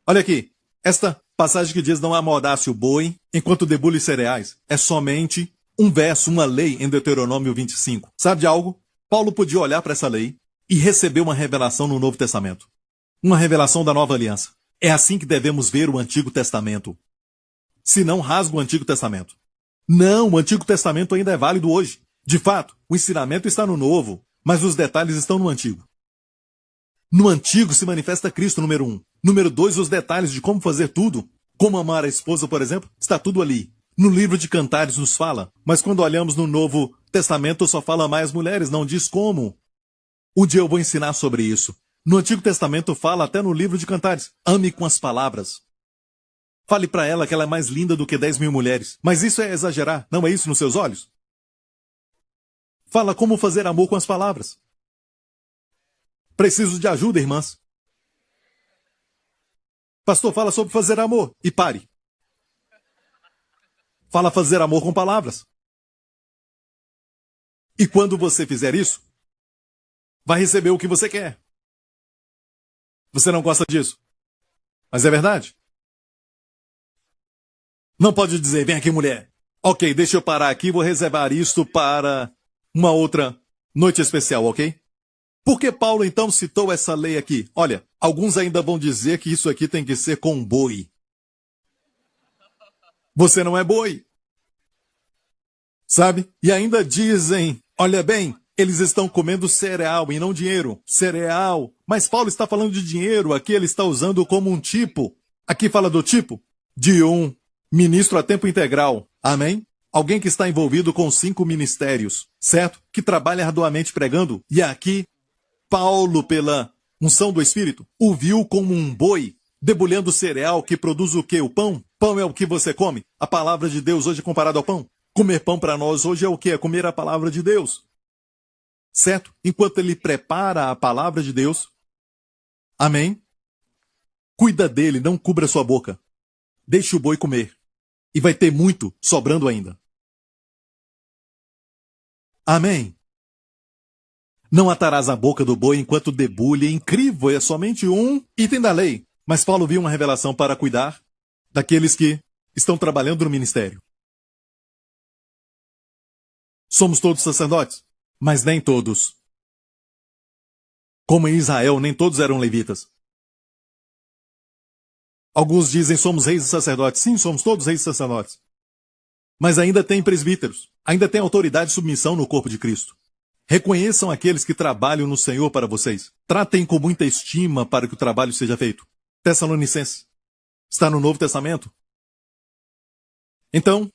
Olha aqui, esta passagem que diz: não amordasse o boi enquanto debulhe os cereais, é somente um verso, uma lei em Deuteronômio 25. Sabe de algo? Paulo podia olhar para essa lei e receber uma revelação no Novo Testamento. Uma revelação da Nova Aliança. É assim que devemos ver o Antigo Testamento. Se não, rasga o Antigo Testamento. Não, o Antigo Testamento ainda é válido hoje. De fato, o ensinamento está no Novo, mas os detalhes estão no Antigo. No Antigo se manifesta Cristo, número 1. Número 2, os detalhes de como fazer tudo. Como amar a esposa, por exemplo, está tudo ali. No livro de Cantares nos fala, mas quando olhamos no Novo Testamento só fala mais mulheres, não diz como. Um dia eu vou ensinar sobre isso. No Antigo Testamento fala até no livro de Cantares. Ame com as palavras. Fale para ela que ela é mais linda do que 10.000 mulheres. Mas isso é exagerar, não é isso nos seus olhos? Fala como fazer amor com as palavras. Preciso de ajuda, irmãs. Pastor, fala sobre fazer amor. E pare. Fala fazer amor com palavras. E quando você fizer isso, vai receber o que você quer. Você não gosta disso? Mas é verdade. Não pode dizer: vem aqui, mulher. Ok, deixa eu parar aqui, vou reservar isto para uma outra noite especial, ok? Por que Paulo então citou essa lei aqui? Olha, alguns ainda vão dizer que isso aqui tem que ser com boi. Você não é boi. Sabe? E ainda dizem, olha bem, eles estão comendo cereal e não dinheiro. Cereal. Mas Paulo está falando de dinheiro, aqui ele está usando como um tipo. Aqui fala do tipo de um ministro a tempo integral. Amém? Alguém que está envolvido com 5 ministérios, certo? Que trabalha arduamente pregando. E aqui, Paulo, pela unção do Espírito, o viu como um boi, debulhando cereal que produz o quê? O pão? Pão é o que você come. A palavra de Deus hoje é comparada ao pão. Comer pão para nós hoje é o quê? É comer a palavra de Deus. Certo? Enquanto ele prepara a palavra de Deus, amém? Cuida dele, não cubra sua boca. Deixe o boi comer. E vai ter muito sobrando ainda. Amém? Não atarás a boca do boi enquanto debulhe. Incrível, é somente um item da lei. Mas Paulo viu uma revelação para cuidar daqueles que estão trabalhando no ministério. Somos todos sacerdotes, mas nem todos. Como em Israel, nem todos eram levitas. Alguns dizem somos reis e sacerdotes. Sim, somos todos reis e sacerdotes. Mas ainda tem presbíteros. Ainda tem autoridade e submissão no corpo de Cristo. Reconheçam aqueles que trabalham no Senhor para vocês. Tratem com muita estima para que o trabalho seja feito. Tessalonicenses. Está no Novo Testamento? Então,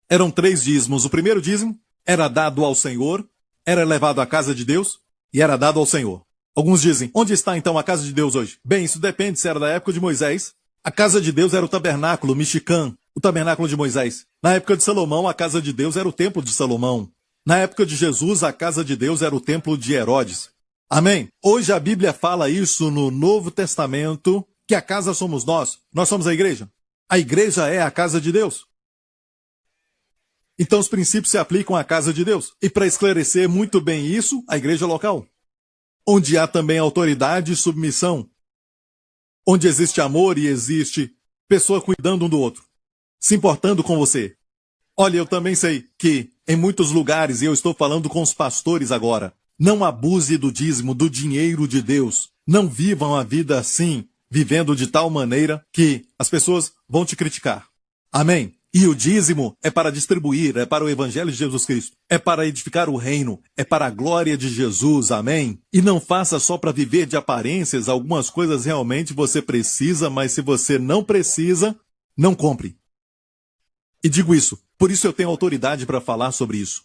eram 3 dízimos. O primeiro dízimo era dado ao Senhor, era levado à casa de Deus e era dado ao Senhor. Alguns dizem, onde está então a casa de Deus hoje? Bem, isso depende se era da época de Moisés. A casa de Deus era o tabernáculo, Mishkan, o tabernáculo de Moisés. Na época de Salomão, a casa de Deus era o templo de Salomão. Na época de Jesus, a casa de Deus era o templo de Herodes. Amém? Hoje a Bíblia fala isso no Novo Testamento, que a casa somos nós. Nós somos a igreja. A igreja é a casa de Deus. Então os princípios se aplicam à casa de Deus. E para esclarecer muito bem isso, a igreja local. Onde há também autoridade e submissão. Onde existe amor e existe pessoa cuidando um do outro. Se importando com você. Olha, eu também sei que em muitos lugares, e eu estou falando com os pastores agora, não abuse do dízimo, do dinheiro de Deus. Não vivam a vida assim, vivendo de tal maneira que as pessoas vão te criticar. Amém? E o dízimo é para distribuir, é para o evangelho de Jesus Cristo, é para edificar o reino, é para a glória de Jesus, amém? E não faça só para viver de aparências, algumas coisas realmente você precisa, mas se você não precisa, não compre. E digo isso, por isso eu tenho autoridade para falar sobre isso.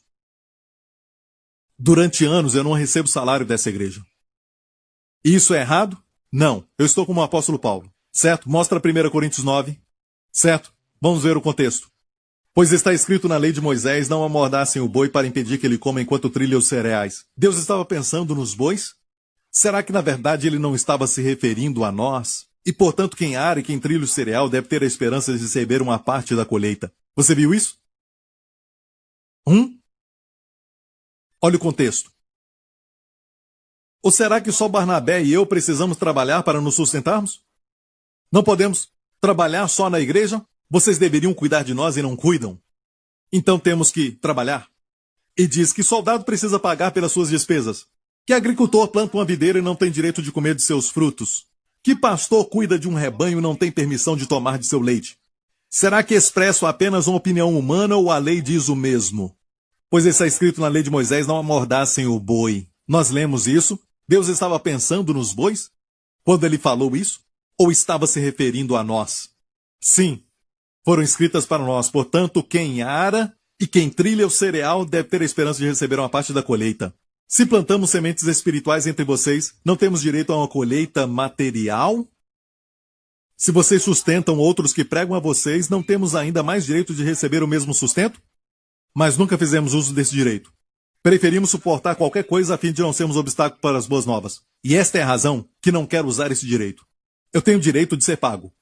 Durante anos eu não recebo salário dessa igreja. E isso é errado? Não, eu estou como o apóstolo Paulo, certo? Mostra 1 Coríntios 9, certo? Vamos ver o contexto. Pois está escrito na lei de Moisés, não amordassem o boi para impedir que ele coma enquanto trilha os cereais. Deus estava pensando nos bois? Será que na verdade ele não estava se referindo a nós? E portanto quem ara e quem trilha o cereal deve ter a esperança de receber uma parte da colheita. Você viu isso? Olha o contexto. Ou será que só Barnabé e eu precisamos trabalhar para nos sustentarmos? Não podemos trabalhar só na igreja? Vocês deveriam cuidar de nós e não cuidam. Então temos que trabalhar. E diz que soldado precisa pagar pelas suas despesas. Que agricultor planta uma videira e não tem direito de comer de seus frutos. Que pastor cuida de um rebanho e não tem permissão de tomar de seu leite. Será que expresso apenas uma opinião humana ou a lei diz o mesmo? Pois está escrito na lei de Moisés, não amordassem o boi. Nós lemos isso. Deus estava pensando nos bois? Quando ele falou isso? Ou estava se referindo a nós? Sim. Foram escritas para nós, portanto, quem ara e quem trilha o cereal deve ter a esperança de receber uma parte da colheita. Se plantamos sementes espirituais entre vocês, não temos direito a uma colheita material? Se vocês sustentam outros que pregam a vocês, não temos ainda mais direito de receber o mesmo sustento? Mas nunca fizemos uso desse direito. Preferimos suportar qualquer coisa a fim de não sermos obstáculo para as boas novas. E esta é a razão que não quero usar esse direito. Eu tenho o direito de ser pago.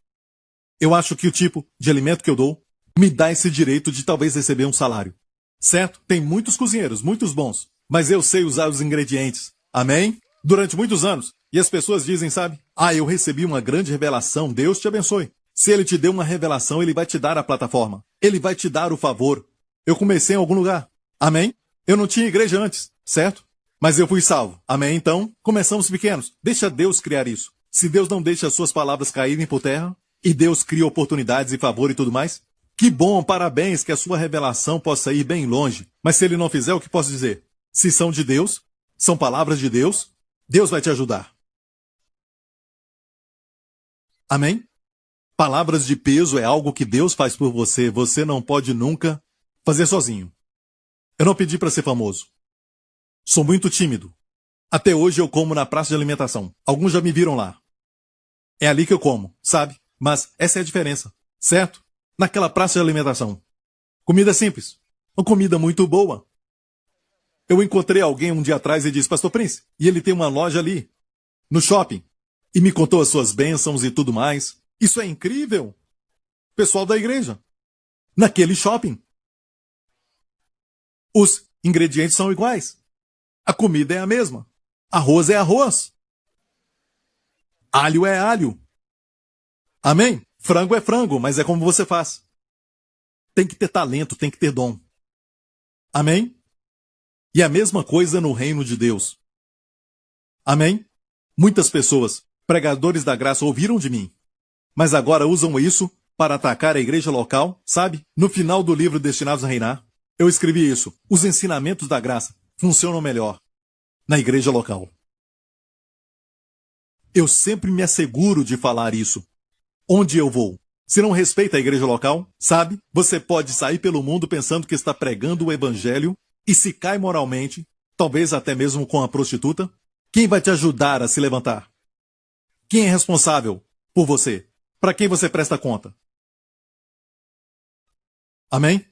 Eu acho que o tipo de alimento que eu dou me dá esse direito de talvez receber um salário. Certo? Tem muitos cozinheiros, muitos bons, mas eu sei usar os ingredientes. Amém? Durante muitos anos. E as pessoas dizem, sabe? Eu recebi uma grande revelação, Deus te abençoe. Se ele te deu uma revelação, ele vai te dar a plataforma. Ele vai te dar o favor. Eu comecei em algum lugar. Amém? Eu não tinha igreja antes, certo? Mas eu fui salvo. Amém? Então, começamos pequenos. Deixa Deus criar isso. Se Deus não deixa as suas palavras caírem por terra, e Deus cria oportunidades e favor e tudo mais, que bom, parabéns, que a sua revelação possa ir bem longe. Mas se ele não fizer, o que posso dizer? Se são de Deus, são palavras de Deus, Deus vai te ajudar. Amém? Palavras de peso é algo que Deus faz por você. Você não pode nunca fazer sozinho. Eu não pedi para ser famoso. Sou muito tímido. Até hoje eu como na praça de alimentação. Alguns já me viram lá. É ali que eu como, sabe? Mas essa é a diferença, certo? Naquela praça de alimentação. Comida simples. Uma comida muito boa. Eu encontrei alguém um dia atrás e disse, Pastor Prince, e ele tem uma loja ali, no shopping, e me contou as suas bênçãos e tudo mais. Isso é incrível. Pessoal da igreja. Naquele shopping. Os ingredientes são iguais. A comida é a mesma. Arroz é arroz. Alho é alho. Amém? Frango é frango, mas é como você faz. Tem que ter talento, tem que ter dom. Amém? E a mesma coisa no reino de Deus. Amém? Muitas pessoas, pregadores da graça, ouviram de mim, mas agora usam isso para atacar a igreja local, sabe? No final do livro Destinados a Reinar, eu escrevi isso. Os ensinamentos da graça funcionam melhor na igreja local. Eu sempre me asseguro de falar isso. Onde eu vou? Se não respeita a igreja local, sabe? Você pode sair pelo mundo pensando que está pregando o evangelho e se cai moralmente, talvez até mesmo com a prostituta. Quem vai te ajudar a se levantar? Quem é responsável por você? Para quem você presta conta? Amém?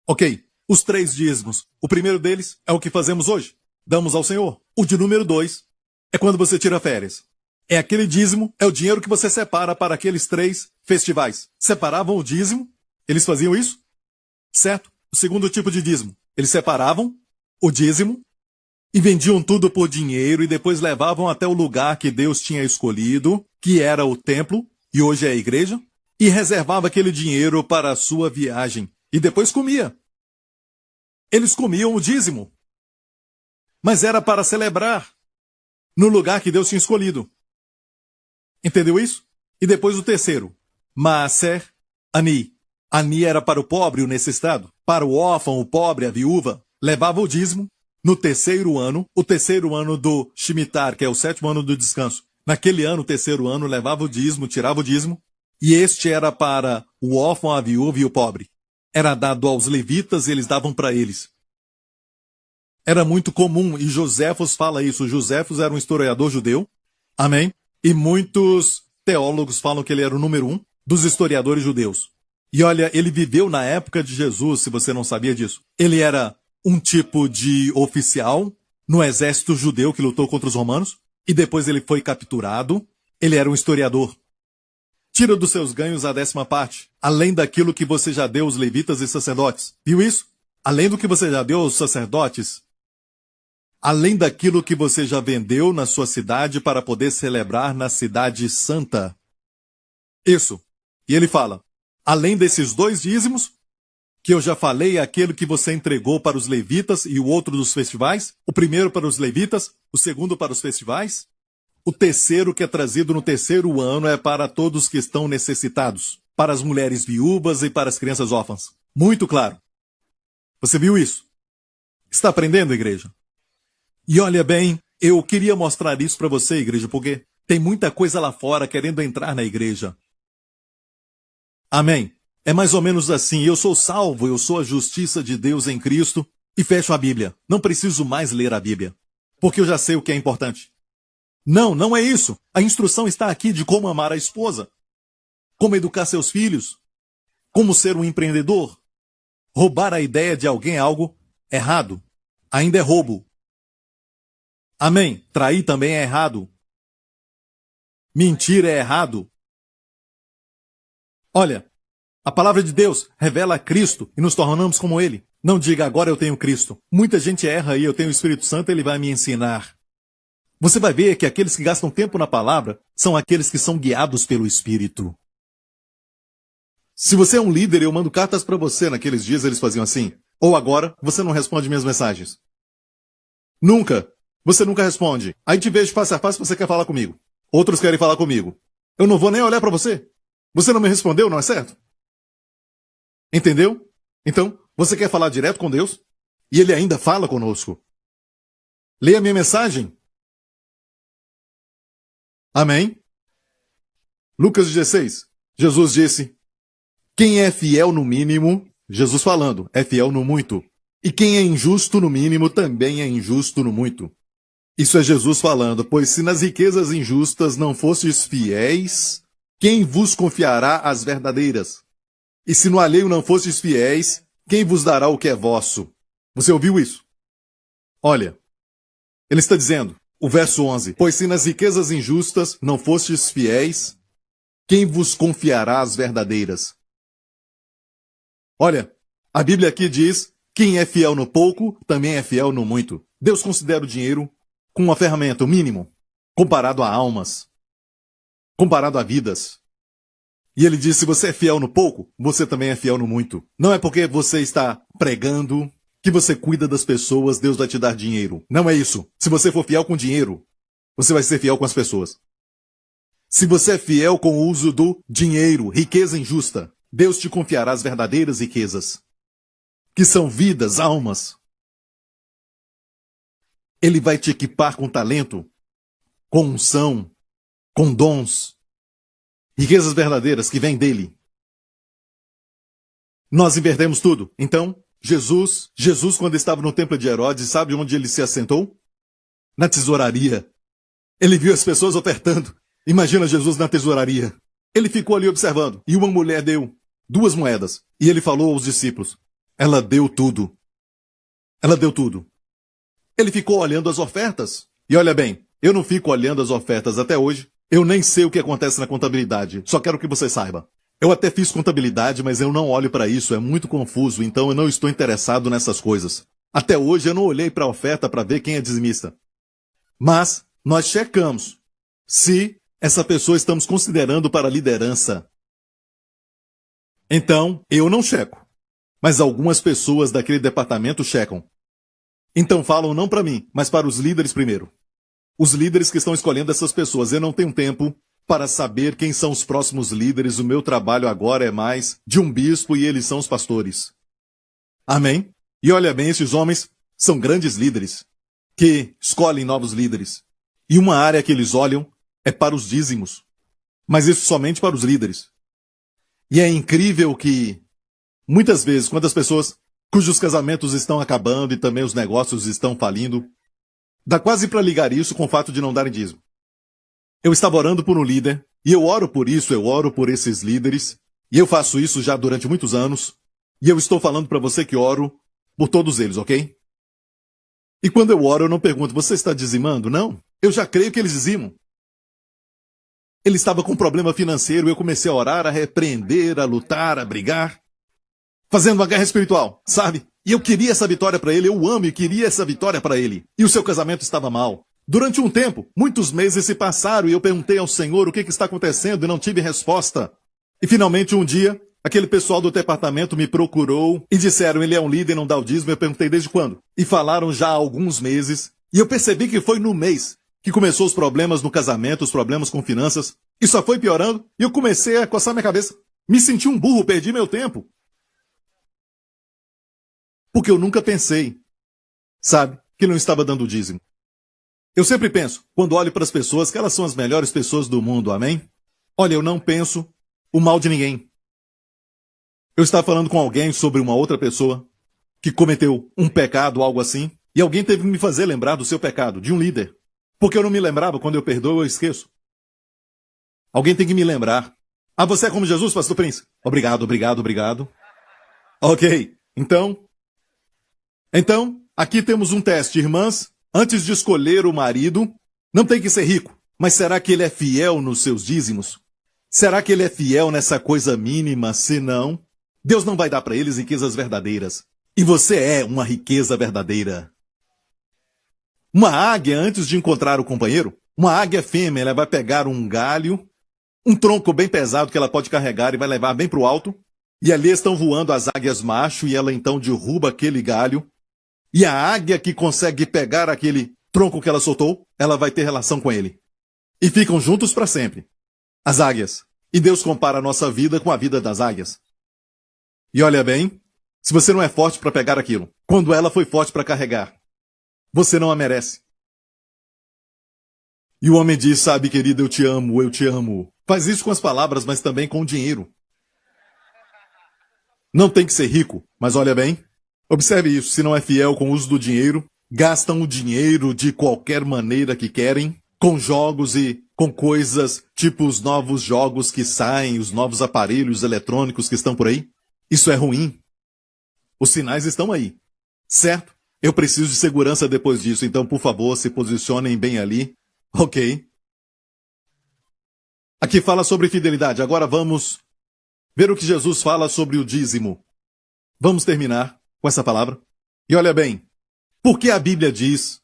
Ok, os 3 dízimos. O primeiro deles é o que fazemos hoje. Damos ao Senhor. O de número 2 é quando você tira férias. É aquele dízimo, é o dinheiro que você separa para aqueles 3 festivais. Separavam o dízimo, eles faziam isso, certo? O segundo tipo de dízimo, eles separavam o dízimo e vendiam tudo por dinheiro e depois levavam até o lugar que Deus tinha escolhido, que era o templo, e hoje é a igreja, e reservava aquele dinheiro para a sua viagem. E depois comia. Eles comiam o dízimo. Mas era para celebrar no lugar que Deus tinha escolhido. Entendeu isso? E depois o terceiro, Maaser Ani. Ani era para o pobre e o necessitado, para o órfão, o pobre, a viúva. Levava o dízimo no terceiro ano, o terceiro ano do Shemitah, que é o 7º ano do descanso. Naquele ano, o terceiro ano, levava o dízimo, tirava o dízimo, e este era para o órfão, a viúva e o pobre. Era dado aos levitas e eles davam para eles. Era muito comum, e Joséfos fala isso. Joséfos era um historiador judeu. Amém? E muitos teólogos falam que ele era o número 1 dos historiadores judeus. E olha, ele viveu na época de Jesus, se você não sabia disso. Ele era um tipo de oficial no exército judeu que lutou contra os romanos. E depois ele foi capturado. Ele era um historiador. Tira dos seus ganhos a 10ª parte, além daquilo que você já deu aos levitas e sacerdotes. Viu isso? Além do que você já deu aos sacerdotes, além daquilo que você já vendeu na sua cidade para poder celebrar na cidade santa. Isso. E ele fala, além desses 2 dízimos, que eu já falei, aquele que você entregou para os levitas e o outro dos festivais, o primeiro para os levitas, o segundo para os festivais, o terceiro que é trazido no terceiro ano é para todos que estão necessitados, para as mulheres viúvas e para as crianças órfãs. Muito claro. Você viu isso? Está aprendendo, igreja? E olha bem, eu queria mostrar isso para você, igreja, porque tem muita coisa lá fora querendo entrar na igreja. Amém? É mais ou menos assim, eu sou salvo, eu sou a justiça de Deus em Cristo, e fecho a Bíblia. Não preciso mais ler a Bíblia, porque eu já sei o que é importante. Não, não é isso. A instrução está aqui de como amar a esposa, como educar seus filhos, como ser um empreendedor. Roubar a ideia de alguém é algo errado. Ainda é roubo. Amém? Trair também é errado. Mentir é errado. Olha, a palavra de Deus revela Cristo e nos tornamos como Ele. Não diga agora eu tenho Cristo. Muita gente erra e eu tenho o Espírito Santo, Ele vai me ensinar. Você vai ver que aqueles que gastam tempo na palavra são aqueles que são guiados pelo Espírito. Se você é um líder e eu mando cartas para você naqueles dias, eles faziam assim. Ou agora, você não responde minhas mensagens. Nunca. Você nunca responde. Aí te vejo face a face, você quer falar comigo. Outros querem falar comigo. Eu não vou nem olhar para você. Você não me respondeu, não é certo? Entendeu? Então, você quer falar direto com Deus? E Ele ainda fala conosco. Leia a minha mensagem. Amém? Lucas 16. Jesus disse: quem é fiel no mínimo, Jesus falando, é fiel no muito. E quem é injusto no mínimo, também é injusto no muito. Isso é Jesus falando, pois se nas riquezas injustas não fostes fiéis, quem vos confiará as verdadeiras? E se no alheio não fostes fiéis, quem vos dará o que é vosso? Você ouviu isso? Olha, ele está dizendo, o verso 11, pois se nas riquezas injustas não fostes fiéis, quem vos confiará as verdadeiras? Olha, a Bíblia aqui diz, quem é fiel no pouco, também é fiel no muito. Deus considera o dinheiro como uma ferramenta, o mínimo, comparado a almas, comparado a vidas. E ele diz, se você é fiel no pouco, você também é fiel no muito. Não é porque você está pregando que você cuida das pessoas, Deus vai te dar dinheiro. Não é isso. Se você for fiel com dinheiro, você vai ser fiel com as pessoas. Se você é fiel com o uso do dinheiro, riqueza injusta, Deus te confiará as verdadeiras riquezas, que são vidas, almas. Ele vai te equipar com talento, com unção, com dons, riquezas verdadeiras que vêm dele. Nós invertemos tudo. Então, Jesus, quando estava no templo de Herodes, sabe onde ele se assentou? Na tesouraria. Ele viu as pessoas ofertando. Imagina Jesus na tesouraria. Ele ficou ali observando. E uma mulher deu 2 moedas. E ele falou aos discípulos, ela deu tudo. Ela deu tudo. Ele ficou olhando as ofertas. E olha bem, eu não fico olhando as ofertas até hoje. Eu nem sei o que acontece na contabilidade. Só quero que você saiba. Eu até fiz contabilidade, mas eu não olho para isso. É muito confuso, então eu não estou interessado nessas coisas. Até hoje eu não olhei para a oferta para ver quem é dizimista. Mas nós checamos se essa pessoa estamos considerando para a liderança. Então, eu não checo. Mas algumas pessoas daquele departamento checam. Então falam não para mim, mas para os líderes primeiro. Os líderes que estão escolhendo essas pessoas. Eu não tenho tempo para saber quem são os próximos líderes. O meu trabalho agora é mais de um bispo e eles são os pastores. Amém? E olha bem, esses homens são grandes líderes que escolhem novos líderes. E uma área que eles olham é para os dízimos. Mas isso somente para os líderes. E é incrível que, muitas vezes, quando as pessoas cujos casamentos estão acabando e também os negócios estão falindo, dá quase para ligar isso com o fato de não darem dízimo. Eu estava orando por um líder, e eu oro por isso, eu oro por esses líderes, e eu faço isso já durante muitos anos, e eu estou falando para você que oro por todos eles, ok? E quando eu oro, eu não pergunto, você está dizimando? Não, eu já creio que eles dizimam. Ele estava com um problema financeiro, eu comecei a orar, a repreender, a lutar, a brigar, fazendo uma guerra espiritual, sabe? E eu queria essa vitória para ele, eu amo e queria essa vitória para ele. E o seu casamento estava mal. Durante um tempo, muitos meses se passaram e eu perguntei ao Senhor o que está acontecendo e não tive resposta. E finalmente um dia, aquele pessoal do departamento me procurou e disseram, ele é um líder e não dá o dízimo. Eu perguntei desde quando? E falaram já há alguns meses. E eu percebi que foi no mês que começou os problemas no casamento, os problemas com finanças. E só foi piorando. E eu comecei a coçar minha cabeça. Me senti um burro, perdi meu tempo. Porque eu nunca pensei, sabe, que não estava dando o dízimo. Eu sempre penso, quando olho para as pessoas, que elas são as melhores pessoas do mundo, amém? Olha, eu não penso o mal de ninguém. Eu estava falando com alguém sobre uma outra pessoa que cometeu um pecado, algo assim, e alguém teve que me fazer lembrar do seu pecado, de um líder. Porque eu não me lembrava, quando eu perdoo, eu esqueço. Alguém tem que me lembrar. Ah, você é como Jesus, pastor Prince? Obrigado, obrigado, obrigado. Ok, então, aqui temos um teste, irmãs. Antes de escolher o marido, não tem que ser rico, mas será que ele é fiel nos seus dízimos? Será que ele é fiel nessa coisa mínima? Se não, Deus não vai dar para eles riquezas verdadeiras. E você é uma riqueza verdadeira. Uma águia, antes de encontrar o companheiro, uma águia fêmea, ela vai pegar um galho, um tronco bem pesado que ela pode carregar e vai levar bem para o alto, e ali estão voando as águias macho, e ela então derruba aquele galho, E a águia que consegue pegar aquele tronco que ela soltou, ela vai ter relação com ele. E ficam juntos para sempre. As águias. E Deus compara a nossa vida com a vida das águias. E olha bem, se você não é forte para pegar aquilo, quando ela foi forte para carregar, você não a merece. E o homem diz, sabe, querido, eu te amo, eu te amo. Faz isso com as palavras, mas também com o dinheiro. Não tem que ser rico, mas olha bem, observe isso, se não é fiel com o uso do dinheiro, gastam o dinheiro de qualquer maneira que querem, com jogos e com coisas tipo os novos jogos que saem, os novos aparelhos eletrônicos que estão por aí. Isso é ruim. Os sinais estão aí, certo? Eu preciso de segurança depois disso, então, por favor, se posicionem bem ali. Ok. Aqui fala sobre fidelidade. Agora vamos ver o que Jesus fala sobre o dízimo. Vamos terminar com essa palavra. E olha bem, por que a Bíblia diz?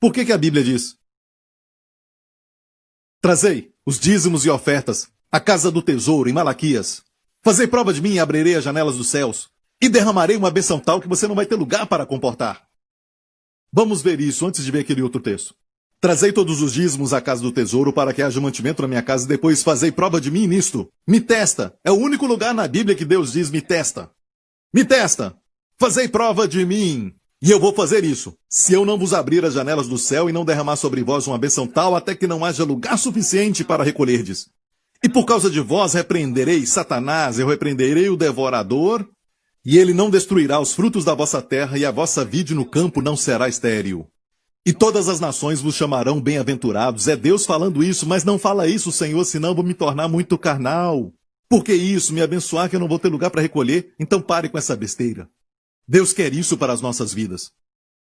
Por que a Bíblia diz? Trazei os dízimos e ofertas à casa do tesouro em Malaquias. Fazei prova de mim e abrirei as janelas dos céus. E derramarei uma bênção tal que você não vai ter lugar para comportar. Vamos ver isso antes de ver aquele outro texto. Trazei todos os dízimos à casa do tesouro para que haja mantimento na minha casa e depois fazei prova de mim nisto. Me testa. É o único lugar na Bíblia que Deus diz me testa. Me testa. Fazei prova de mim. E eu vou fazer isso, se eu não vos abrir as janelas do céu e não derramar sobre vós uma bênção tal até que não haja lugar suficiente para recolherdes. E por causa de vós repreenderei Satanás, eu repreenderei o devorador, e ele não destruirá os frutos da vossa terra, e a vossa vide no campo não será estéril. E todas as nações vos chamarão bem-aventurados. É Deus falando isso, mas não fala isso, Senhor, senão vou me tornar muito carnal. Por que isso? Me abençoar que eu não vou ter lugar para recolher? Então pare com essa besteira. Deus quer isso para as nossas vidas.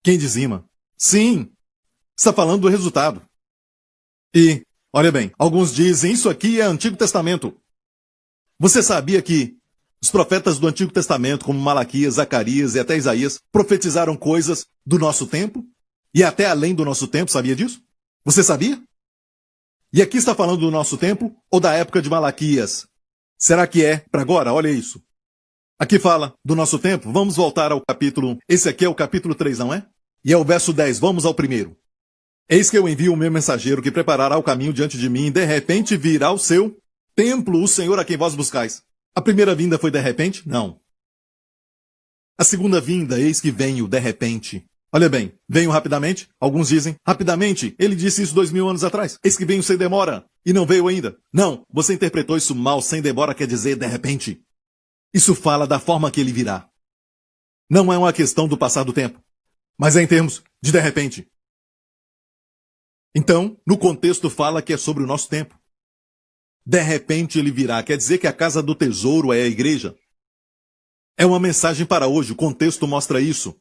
Quem dizima? Sim, está falando do resultado. E, olha bem, alguns dizem, isso aqui é Antigo Testamento. Você sabia que os profetas do Antigo Testamento, como Malaquias, Zacarias e até Isaías, profetizaram coisas do nosso tempo? E até além do nosso tempo, sabia disso? Você sabia? E aqui está falando do nosso tempo ou da época de Malaquias? Será que é para agora? Olha isso. Aqui fala do nosso tempo. Vamos voltar ao capítulo 1. Esse aqui é o capítulo 3, não é? E é o verso 10. Vamos ao primeiro. Eis que eu envio o meu mensageiro que preparará o caminho diante de mim e de repente virá o seu templo, o Senhor a quem vós buscais. A primeira vinda foi de repente? Não. A segunda vinda, eis que venho de repente. Olha bem, venho rapidamente? Alguns dizem, rapidamente, ele disse isso 2000 anos atrás. Eis que venho sem demora. E não veio ainda. Não, você interpretou isso mal. Sem demora quer dizer de repente. Isso fala da forma que ele virá. Não é uma questão do passar do tempo, mas é em termos de repente. Então, no contexto fala que é sobre o nosso tempo. De repente ele virá, quer dizer que a casa do tesouro é a igreja. É uma mensagem para hoje, o contexto mostra isso.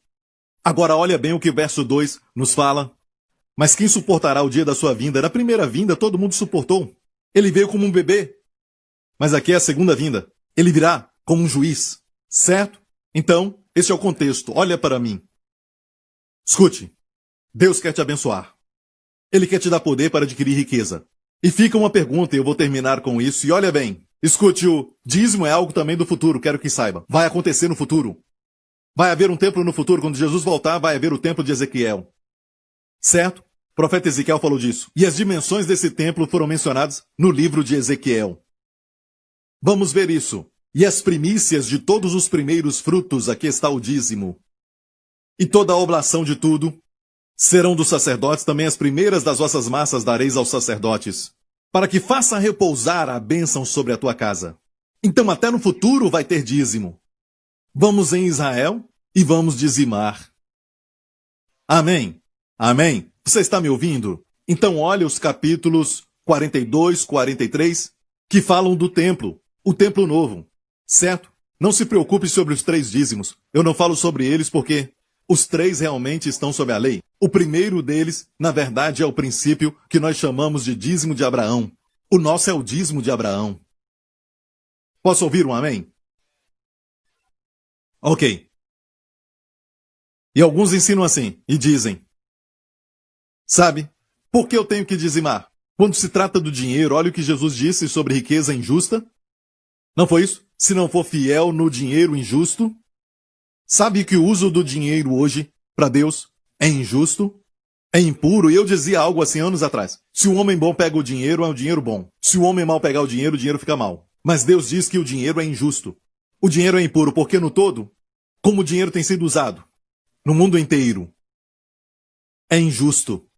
Agora olha bem o que o verso 2 nos fala. Mas quem suportará o dia da sua vinda? Na primeira vinda todo mundo suportou. Ele veio como um bebê. Mas aqui é a segunda vinda. Ele virá como um juiz, certo? Então, esse é o contexto. Olha para mim. Escute. Deus quer te abençoar. Ele quer te dar poder para adquirir riqueza. E fica uma pergunta, e eu vou terminar com isso. E olha bem. Escute, o dízimo é algo também do futuro, quero que saiba. Vai acontecer no futuro. Vai haver um templo no futuro. Quando Jesus voltar, vai haver o templo de Ezequiel. Certo? O profeta Ezequiel falou disso. E as dimensões desse templo foram mencionadas no livro de Ezequiel. Vamos ver isso. E as primícias de todos os primeiros frutos, aqui está o dízimo. E toda a oblação de tudo serão dos sacerdotes, também as primeiras das vossas massas dareis aos sacerdotes, para que faça repousar a bênção sobre a tua casa. Então até no futuro vai ter dízimo. Vamos em Israel e vamos dizimar. Amém. Amém. Você está me ouvindo? Então olha os capítulos 42, 43, que falam do templo, o templo novo. Certo? Não se preocupe sobre os 3 dízimos. Eu não falo sobre eles porque os 3 realmente estão sob a lei. O primeiro deles, na verdade, é o princípio que nós chamamos de dízimo de Abraão. O nosso é o dízimo de Abraão. Posso ouvir um amém? Ok. E alguns ensinam assim e dizem, sabe, por que eu tenho que dizimar? Quando se trata do dinheiro, olha o que Jesus disse sobre riqueza injusta. Não foi isso? Se não for fiel no dinheiro injusto. Sabe que o uso do dinheiro hoje para Deus, é injusto, é impuro, e eu dizia algo assim anos atrás. Se o homem bom pega o dinheiro, é um dinheiro bom. Se o homem mau pegar o dinheiro fica mal. Mas Deus diz que o dinheiro é injusto. O dinheiro é impuro, porque no todo, como o dinheiro tem sido usado, no mundo inteiro, é injusto.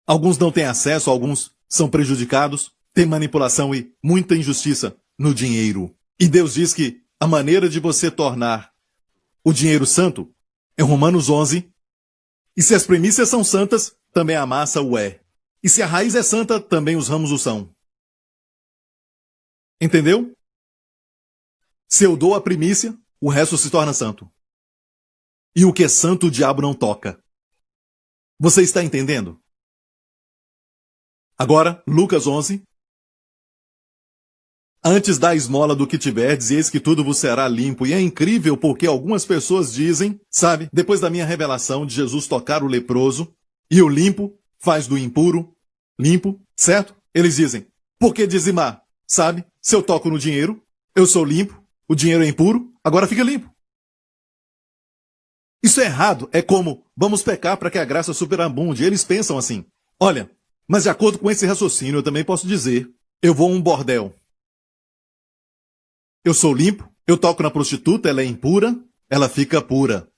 Alguns não têm acesso, alguns são prejudicados, tem manipulação e muita injustiça no dinheiro. E Deus diz que a maneira de você tornar o dinheiro santo é Romanos 11. E se as primícias são santas, também a massa o é. E se a raiz é santa, também os ramos o são. Entendeu? Se eu dou a primícia, o resto se torna santo. E o que é santo, o diabo não toca. Você está entendendo? Agora, Lucas 11. Antes da esmola do que tiverdes, eis que tudo vos será limpo. E é incrível porque algumas pessoas dizem, sabe, depois da minha revelação de Jesus tocar o leproso, e o limpo faz do impuro limpo, certo? Eles dizem, por que dizimar? Sabe, se eu toco no dinheiro, eu sou limpo, o dinheiro é impuro, agora fica limpo. Isso é errado, é como, vamos pecar para que a graça superabunde. Eles pensam assim, olha, mas de acordo com esse raciocínio eu também posso dizer, eu vou a um bordel. Eu sou limpo, eu toco na prostituta, ela é impura, ela fica pura.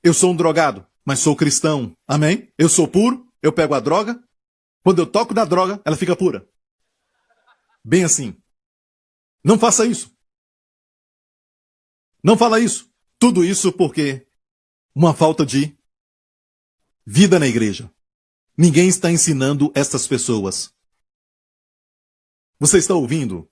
Eu sou um drogado, mas sou cristão. Amém? Eu sou puro, eu pego a droga. Quando eu toco na droga, ela fica pura. Bem assim. Não faça isso. Não fala isso. Tudo isso porque uma falta de vida na igreja. Ninguém está ensinando estas pessoas. Você está ouvindo?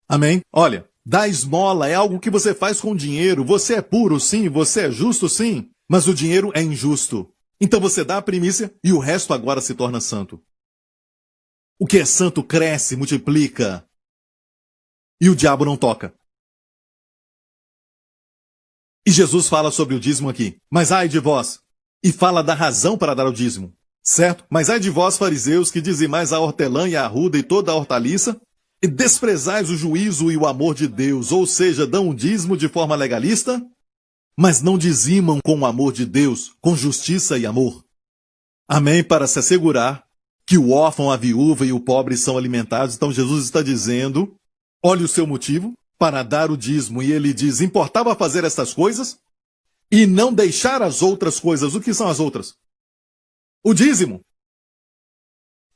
Amém? Olha, dar esmola é algo que você faz com dinheiro. Você é puro, sim. Você é justo, sim. Mas o dinheiro é injusto. Então você dá a primícia e o resto agora se torna santo. O que é santo cresce, multiplica. E o diabo não toca. E Jesus fala sobre o dízimo aqui. Mas ai de vós. E fala da razão para dar o dízimo. Certo? Mas ai de vós, fariseus, que dizimais a hortelã e a arruda e toda a hortaliça, e desprezais o juízo e o amor de Deus, ou seja, dão o dízimo de forma legalista, mas não dizimam com o amor de Deus, com justiça e amor. Amém? Para se assegurar que o órfão, a viúva e o pobre são alimentados. Então Jesus está dizendo, olha o seu motivo para dar o dízimo. E ele diz, importava fazer estas coisas e não deixar as outras coisas. O que são as outras? O dízimo.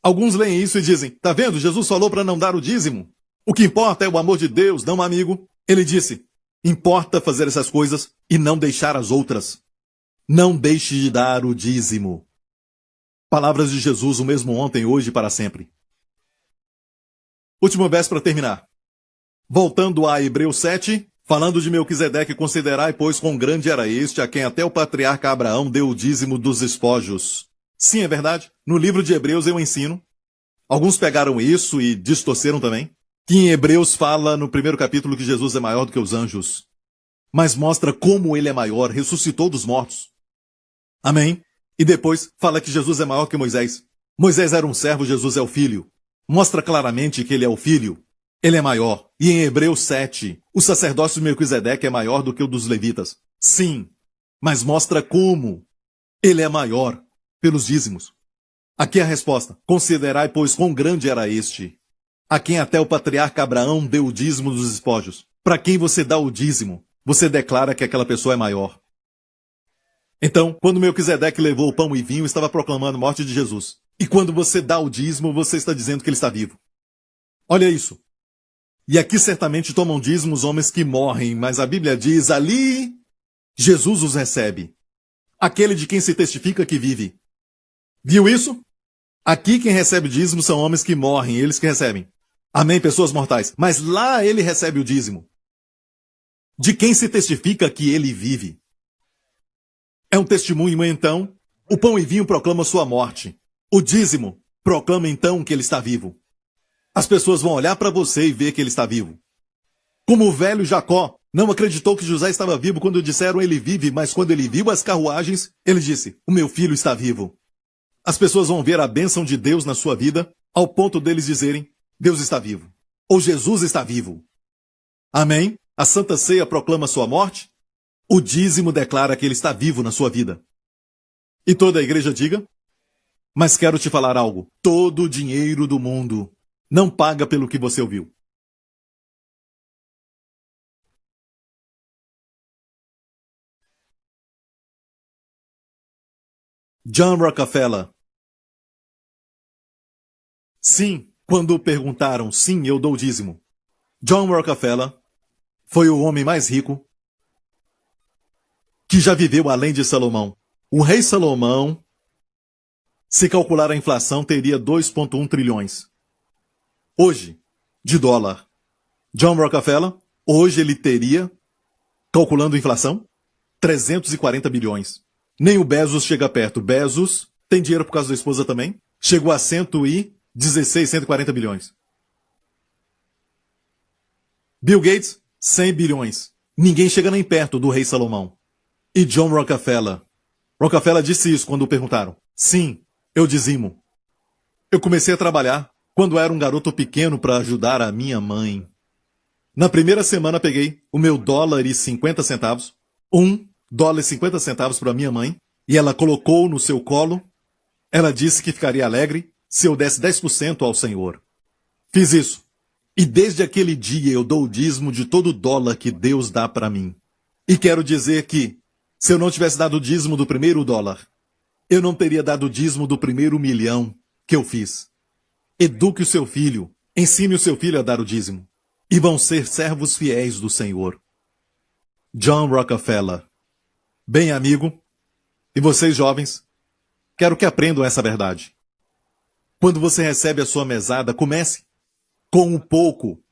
Alguns leem isso e dizem, tá vendo? Jesus falou para não dar o dízimo. O que importa é o amor de Deus, não amigo. Ele disse, importa fazer essas coisas e não deixar as outras. Não deixe de dar o dízimo. Palavras de Jesus, o mesmo ontem, hoje e para sempre. Último verso para terminar. Voltando a Hebreus 7, falando de Melquisedeque, considerai, pois, quão grande era este, a quem até o patriarca Abraão deu o dízimo dos espojos. Sim, é verdade. No livro de Hebreus eu ensino. Alguns pegaram isso e distorceram também. Que em Hebreus fala no primeiro capítulo que Jesus é maior do que os anjos. Mas mostra como ele é maior, ressuscitou dos mortos. Amém? E depois fala que Jesus é maior que Moisés. Moisés era um servo, Jesus é o filho. Mostra claramente que ele é o filho. Ele é maior. E em Hebreus 7, o sacerdócio de Melquisedeque é maior do que o dos levitas. Sim, mas mostra como ele é maior pelos dízimos. Aqui é a resposta. Considerai, pois, quão grande era este, a quem até o patriarca Abraão deu o dízimo dos espojos. Para quem você dá o dízimo, você declara que aquela pessoa é maior. Então, quando Melquisedeque levou o pão e vinho, estava proclamando a morte de Jesus. E quando você dá o dízimo, você está dizendo que ele está vivo. Olha isso. E aqui certamente tomam dízimo os homens que morrem, mas a Bíblia diz, ali Jesus os recebe. Aquele de quem se testifica que vive. Viu isso? Aqui quem recebe dízimo são homens que morrem, eles que recebem. Amém, pessoas mortais. Mas lá ele recebe o dízimo. De quem se testifica que ele vive. É um testemunho, então. O pão e vinho proclamam sua morte. O dízimo proclama, então, que ele está vivo. As pessoas vão olhar para você e ver que ele está vivo. Como o velho Jacó não acreditou que José estava vivo quando disseram ele vive, mas quando ele viu as carruagens, ele disse, o meu filho está vivo. As pessoas vão ver a bênção de Deus na sua vida, ao ponto deles dizerem, Deus está vivo. Ou Jesus está vivo. Amém? A Santa Ceia proclama sua morte. O dízimo declara que ele está vivo na sua vida. E toda a igreja diga: mas quero te falar algo. Todo o dinheiro do mundo não paga pelo que você ouviu. John Rockefeller. Sim, quando perguntaram, sim, eu dou dízimo. John Rockefeller foi o homem mais rico que já viveu além de Salomão. O rei Salomão, se calcular a inflação, teria 2,1 trilhões. Hoje, de dólar. John Rockefeller, hoje ele teria, calculando a inflação, 340 bilhões. Nem o Bezos chega perto. Bezos tem dinheiro por causa da esposa também. Chegou a 116, 140 bilhões. Bill Gates, 100 bilhões. Ninguém chega nem perto do rei Salomão. E John Rockefeller. Rockefeller disse isso quando o perguntaram. Sim, eu dizimo. Eu comecei a trabalhar quando era um garoto pequeno para ajudar a minha mãe. Na primeira semana peguei o meu $1,50, $1,50 para minha mãe, e ela colocou no seu colo. Ela disse que ficaria alegre se eu desse 10% ao Senhor. Fiz isso. E desde aquele dia eu dou o dízimo de todo dólar que Deus dá para mim. E quero dizer que, se eu não tivesse dado o dízimo do primeiro dólar, eu não teria dado o dízimo do primeiro milhão que eu fiz. Eduque o seu filho, ensine o seu filho a dar o dízimo, e vão ser servos fiéis do Senhor. John Rockefeller. Bem, amigo, e vocês jovens, quero que aprendam essa verdade. Quando você recebe a sua mesada, comece com um pouco.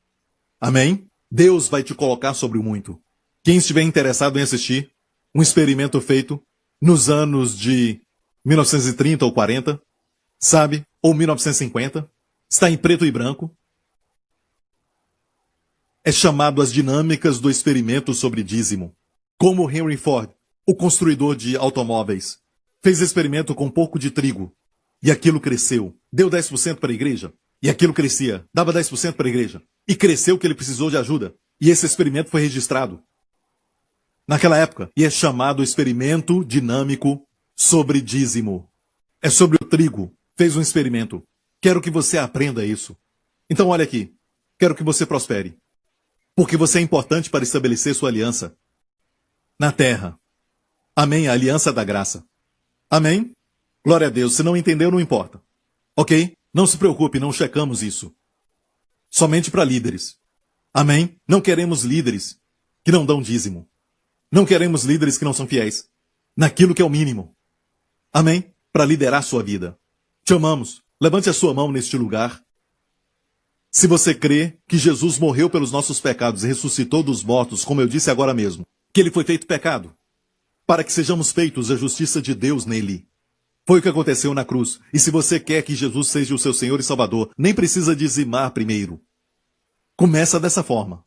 Amém? Deus vai te colocar sobre o muito. Quem estiver interessado em assistir um experimento feito nos anos de 1930 ou 40, sabe? Ou 1950, está em preto e branco. É chamado as dinâmicas do experimento sobre dízimo. Como Henry Ford, o construidor de automóveis, fez experimento com um pouco de trigo. E aquilo cresceu. Deu 10% para a igreja. E aquilo crescia. Dava 10% para a igreja. E cresceu que ele precisou de ajuda. E esse experimento foi registrado naquela época. E é chamado experimento dinâmico sobre dízimo. É sobre o trigo. Fez um experimento. Quero que você aprenda isso. Então olha aqui. Quero que você prospere. Porque você é importante para estabelecer sua aliança na terra. Amém? A aliança da graça. Amém? Glória a Deus. Se não entendeu, não importa. Ok? Não se preocupe, não checamos isso. Somente para líderes. Amém? Não queremos líderes que não dão dízimo. Não queremos líderes que não são fiéis naquilo que é o mínimo. Amém? Para liderar sua vida. Te amamos. Levante a sua mão neste lugar. Se você crê que Jesus morreu pelos nossos pecados e ressuscitou dos mortos, como eu disse agora mesmo, que ele foi feito pecado, para que sejamos feitos a justiça de Deus nele. Foi o que aconteceu na cruz. E se você quer que Jesus seja o seu Senhor e Salvador, nem precisa dizimar primeiro. Começa dessa forma.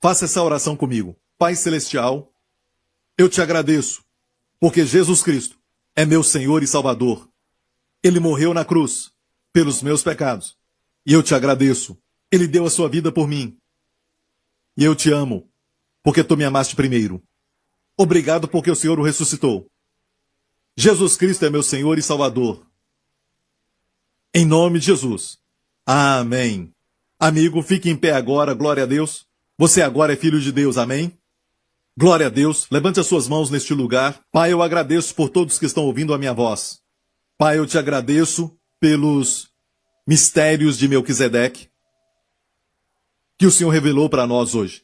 Faça essa oração comigo. Pai Celestial, eu te agradeço, porque Jesus Cristo é meu Senhor e Salvador. Ele morreu na cruz pelos meus pecados. E eu te agradeço. Ele deu a sua vida por mim. E eu te amo, porque tu me amaste primeiro. Obrigado porque o Senhor o ressuscitou. Jesus Cristo é meu Senhor e Salvador. Em nome de Jesus. Amém. Amigo, fique em pé agora, glória a Deus. Você agora é filho de Deus, amém? Glória a Deus. Levante as suas mãos neste lugar. Pai, eu agradeço por todos que estão ouvindo a minha voz. Pai, eu te agradeço pelos mistérios de Melquisedeque que o Senhor revelou para nós hoje.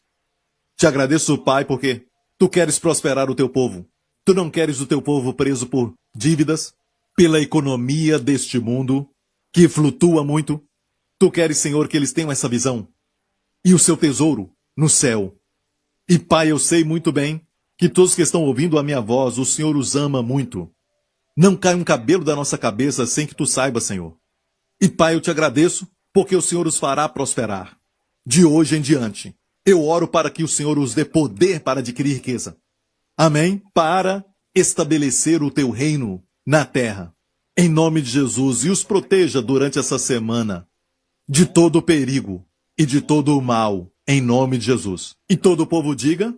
Te agradeço, Pai, porque tu queres prosperar o teu povo. Tu não queres o teu povo preso por dívidas, pela economia deste mundo, que flutua muito. Tu queres, Senhor, que eles tenham essa visão. E o seu tesouro no céu. E, Pai, eu sei muito bem que todos que estão ouvindo a minha voz, o Senhor os ama muito. Não cai um cabelo da nossa cabeça sem que tu saibas, Senhor. E, Pai, eu te agradeço porque o Senhor os fará prosperar. De hoje em diante, eu oro para que o Senhor os dê poder para adquirir riqueza. Amém? Para estabelecer o teu reino na terra. Em nome de Jesus, e os proteja durante essa semana de todo o perigo e de todo o mal. Em nome de Jesus. E todo o povo diga...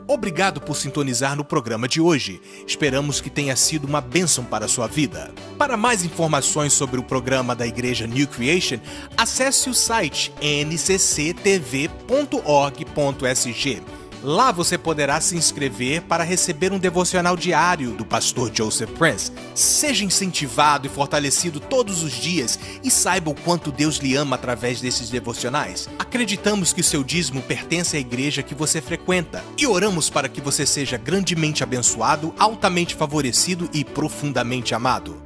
Obrigado por sintonizar no programa de hoje. Esperamos que tenha sido uma bênção para a sua vida. Para mais informações sobre o programa da Igreja New Creation, acesse o site ncctv.org.sg. Lá você poderá se inscrever para receber um devocional diário do pastor Joseph Prince. Seja incentivado e fortalecido todos os dias e saiba o quanto Deus lhe ama através desses devocionais. Acreditamos que seu dízimo pertence à igreja que você frequenta e oramos para que você seja grandemente abençoado, altamente favorecido e profundamente amado.